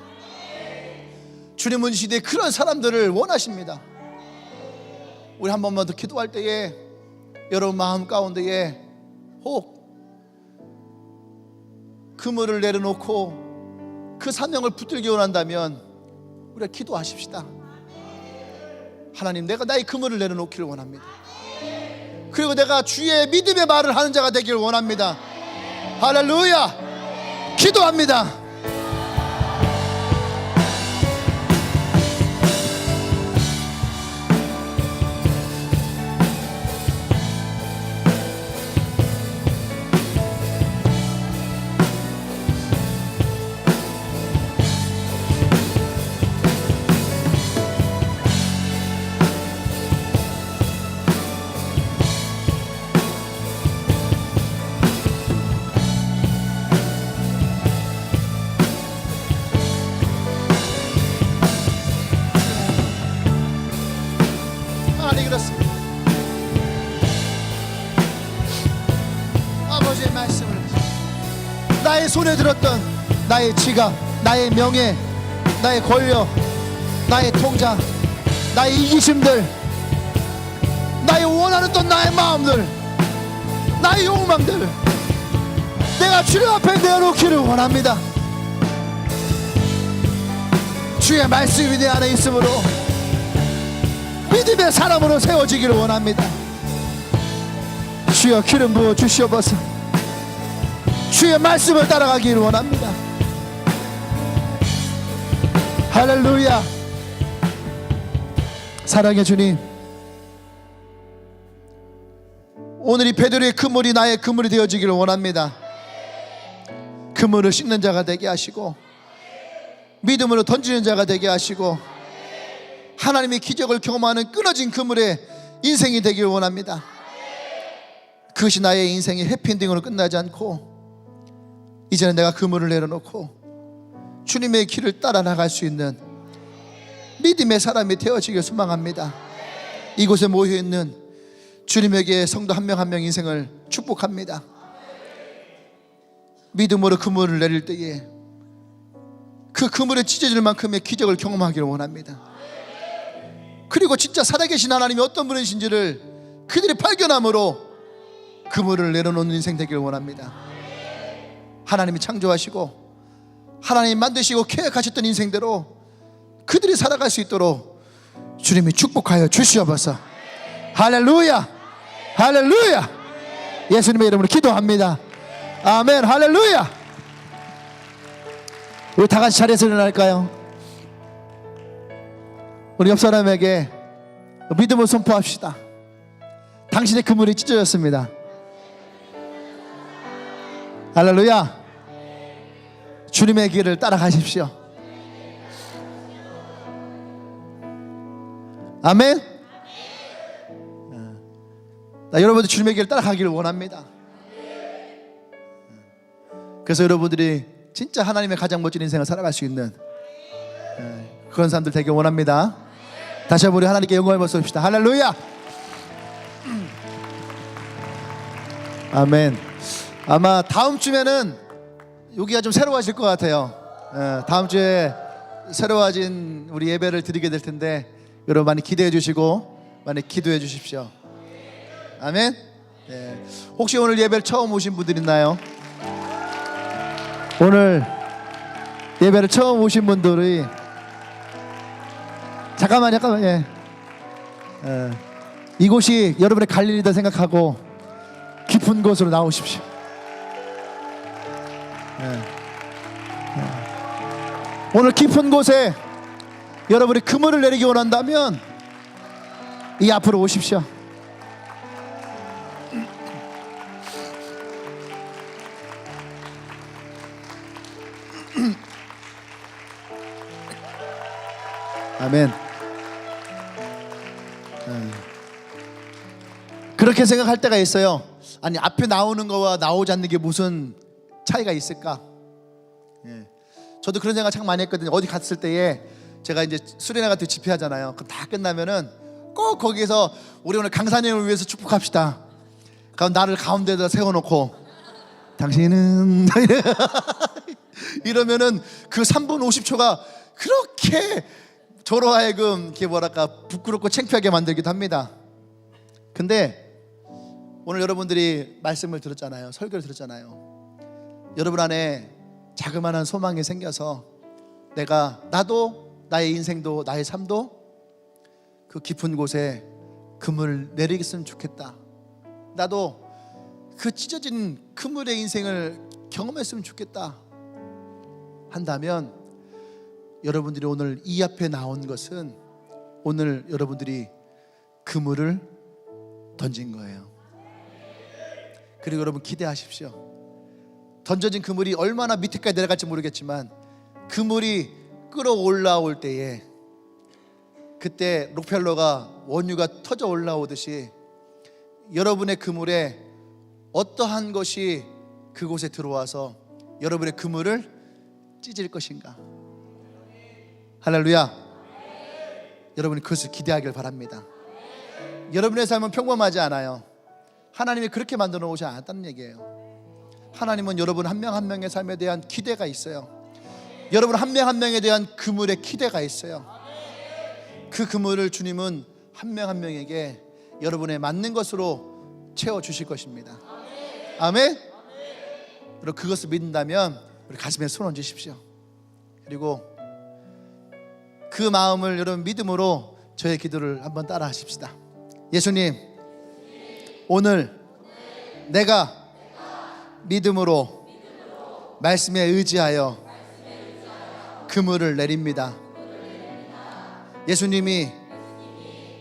주님은 시대에 그런 사람들을 원하십니다. 우리 한 번만 더 기도할 때에 여러분 마음 가운데에 혹 그물을 내려놓고 그 사명을 붙들기 원한다면 우리가 기도하십시다. 하나님, 내가 나의 그물을 내려놓기를 원합니다. 그리고 내가 주의 믿음의 말을 하는 자가 되기를 원합니다. 할렐루야. 기도합니다. 아버지의 말씀을, 나의 손에 들었던 나의 지각, 나의 명예, 나의 권력, 나의 통장, 나의 이기심들, 나의 원하는 나의 마음들, 나의 욕망들, 내가 주님 앞에 내어놓기를 원합니다. 주의 말씀이 내 안에 있으므로 믿음의 사람으로 세워지기를 원합니다. 주여 기름 부어 주시옵소서. 주의 말씀을 따라가기를 원합니다. 할렐루야. 사랑의 주님, 오늘 이 베드로의 그물이 나의 그물이 되어지기를 원합니다. 그물을 씻는 자가 되게 하시고 믿음으로 던지는 자가 되게 하시고 하나님의 기적을 경험하는 끊어진 그물의 인생이 되기를 원합니다. 그것이 나의 인생의 해피엔딩으로 끝나지 않고 이제는 내가 그물을 내려놓고 주님의 길을 따라 나갈 수 있는 믿음의 사람이 되어지길 소망합니다. 이곳에 모여있는 주님에게 성도 한 명 한 명 인생을 축복합니다. 믿음으로 그물을 내릴 때에 그 그물에 찢어질 만큼의 기적을 경험하기를 원합니다. 그리고 진짜 살아계신 하나님이 어떤 분이신지를 그들이 발견함으로 그물을 내려놓는 인생 되기를 원합니다. 하나님이 창조하시고 하나님이 만드시고 계획하셨던 인생대로 그들이 살아갈 수 있도록 주님이 축복하여 주시옵소서. 할렐루야, 할렐루야. 예수님의 이름으로 기도합니다. 아멘. 할렐루야. 우리 다 같이 자리에서 일어날까요? 우리 옆 사람에게 믿음을 선포합시다. 당신의 그물이 찢어졌습니다. 할렐루야. 주님의 길을 따라가십시오. 아멘. 나 여러분들 주님의 길을 따라가기를 원합니다. 그래서 여러분들이 진짜 하나님의 가장 멋진 인생을 살아갈 수 있는 그런 사람들 되길 원합니다. 다시 한번 우리 하나님께 영광을 받습시다. 할렐루야. 아멘. 아마 다음 주면은 여기가 좀 새로워질 것 같아요. 다음 주에 새로워진 우리 예배를 드리게 될 텐데 여러분 많이 기대해 주시고 많이 기도해 주십시오. 아멘. 네. 혹시 오늘 예배를 처음 오신 분들 있나요? 오늘 예배를 처음 오신 분들이 잠깐만 예. 이곳이 여러분의 갈릴리다 생각하고 깊은 곳으로 나오십시오. 오늘 깊은 곳에 여러분이 그물을 내리기 원한다면 이 앞으로 오십시오. 아멘. 그렇게 생각할 때가 있어요. 아니 앞에 나오는 거와 나오지 않는 게 무슨 차이가 있을까? 저도 그런 생각 참 많이 했거든요. 어디 갔을 때에 제가 이제 수련회 같은 집회하잖아요. 그럼 다 끝나면은 꼭 거기에서 우리 오늘 강사님을 위해서 축복합시다. 그럼 나를 가운데다 세워놓고 당신은 이러면은 그 3분 50초가 그렇게 저로 하여금 이렇게 뭐랄까 부끄럽고 창피하게 만들기도 합니다. 근데 오늘 여러분들이 말씀을 들었잖아요. 설교를 들었잖아요. 여러분 안에 자그마한 소망이 생겨서 나도 나의 인생도 나의 삶도 그 깊은 곳에 그물 내리겠으면 좋겠다. 나도 그 찢어진 그물의 인생을 경험했으면 좋겠다 한다면 여러분들이 오늘 이 앞에 나온 것은 오늘 여러분들이 그물을 던진 거예요. 그리고 여러분 기대하십시오. 던져진 그물이 얼마나 밑에까지 내려갈지 모르겠지만 그물이 끌어올라올 때에 그때 록펠러가 원유가 터져 올라오듯이 여러분의 그물에 어떠한 것이 그곳에 들어와서 여러분의 그물을 찢을 것인가? 할렐루야. 여러분이 그것을 기대하길 바랍니다. 여러분의 삶은 평범하지 않아요. 하나님이 그렇게 만들어 놓지 않았다는 얘기예요. 하나님은 여러분 한 명 한 명의 삶에 대한 기대가 있어요. 여러분 한 명 한 명에 대한 그물의 기대가 있어요. 그 그물을 주님은 한 명 한 명에게 여러분의 맞는 것으로 채워주실 것입니다. 아멘. 그리고 그것을 믿는다면 우리 가슴에 손 얹으십시오. 그리고 그 마음을 여러분 믿음으로 저의 기도를 한번 따라 하십시다. 예수님, 오늘 내가 믿음으로 말씀에 의지하여 그물을 내립니다. 예수님이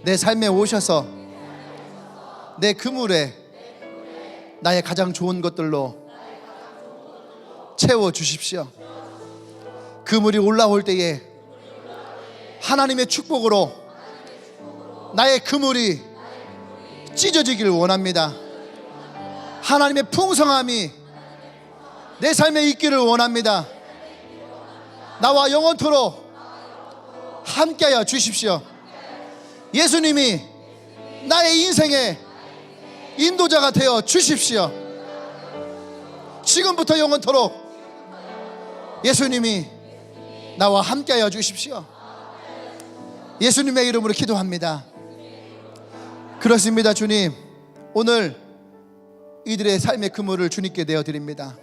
내 삶에 오셔서 내 그물에 나의 가장 좋은 것들로 채워주십시오. 그물이 올라올 때에 하나님의 축복으로 나의 그물이 찢어지기를 원합니다. 하나님의 풍성함이 내 삶에 있기를 원합니다. 나와 영원토록 함께하여 주십시오. 예수님이 나의 인생의 인도자가 되어 주십시오. 지금부터 영원토록 예수님이 나와 함께하여 주십시오. 예수님의 이름으로 기도합니다. 그렇습니다. 주님, 오늘 이들의 삶의 그물을 주님께 내어드립니다.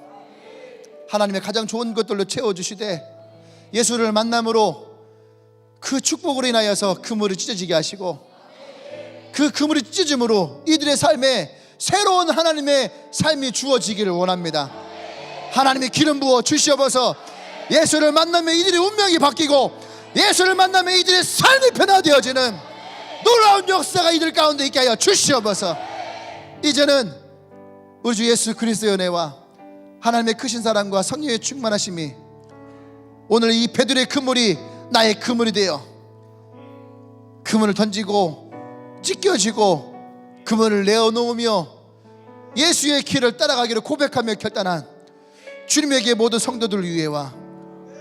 하나님의 가장 좋은 것들로 채워주시되 예수를 만남으로 그 축복으로 인하여서 그물이 찢어지게 하시고 그 그물이 찢어짐으로 이들의 삶에 새로운 하나님의 삶이 주어지기를 원합니다. 하나님의 기름 부어 주시옵소서. 예수를 만나면 이들의 운명이 바뀌고 예수를 만나면 이들의 삶이 변화되어지는 놀라운 역사가 이들 가운데 있게 하여 주시옵소서. 이제는 우리 주 예수 그리스도의 은혜와 하나님의 크신 사랑과 성령의 충만하심이 오늘 이 베드로의 그물이 나의 그물이 되어 그물을 던지고 찢겨지고 그물을 내어놓으며 예수의 길을 따라가기를 고백하며 결단한 주님에게 모든 성도들을 위해와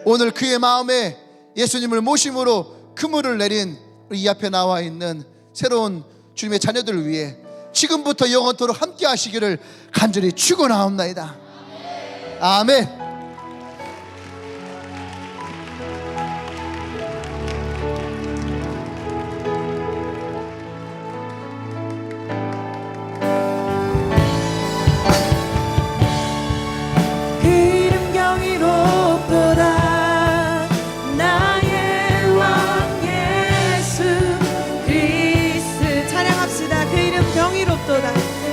오늘 그의 마음에 예수님을 모심으로 그물을 내린 이 앞에 나와 있는 새로운 주님의 자녀들을 위해 지금부터 영원토록 함께 하시기를 간절히 축원하옵나이다. 아멘. 경이롭도다.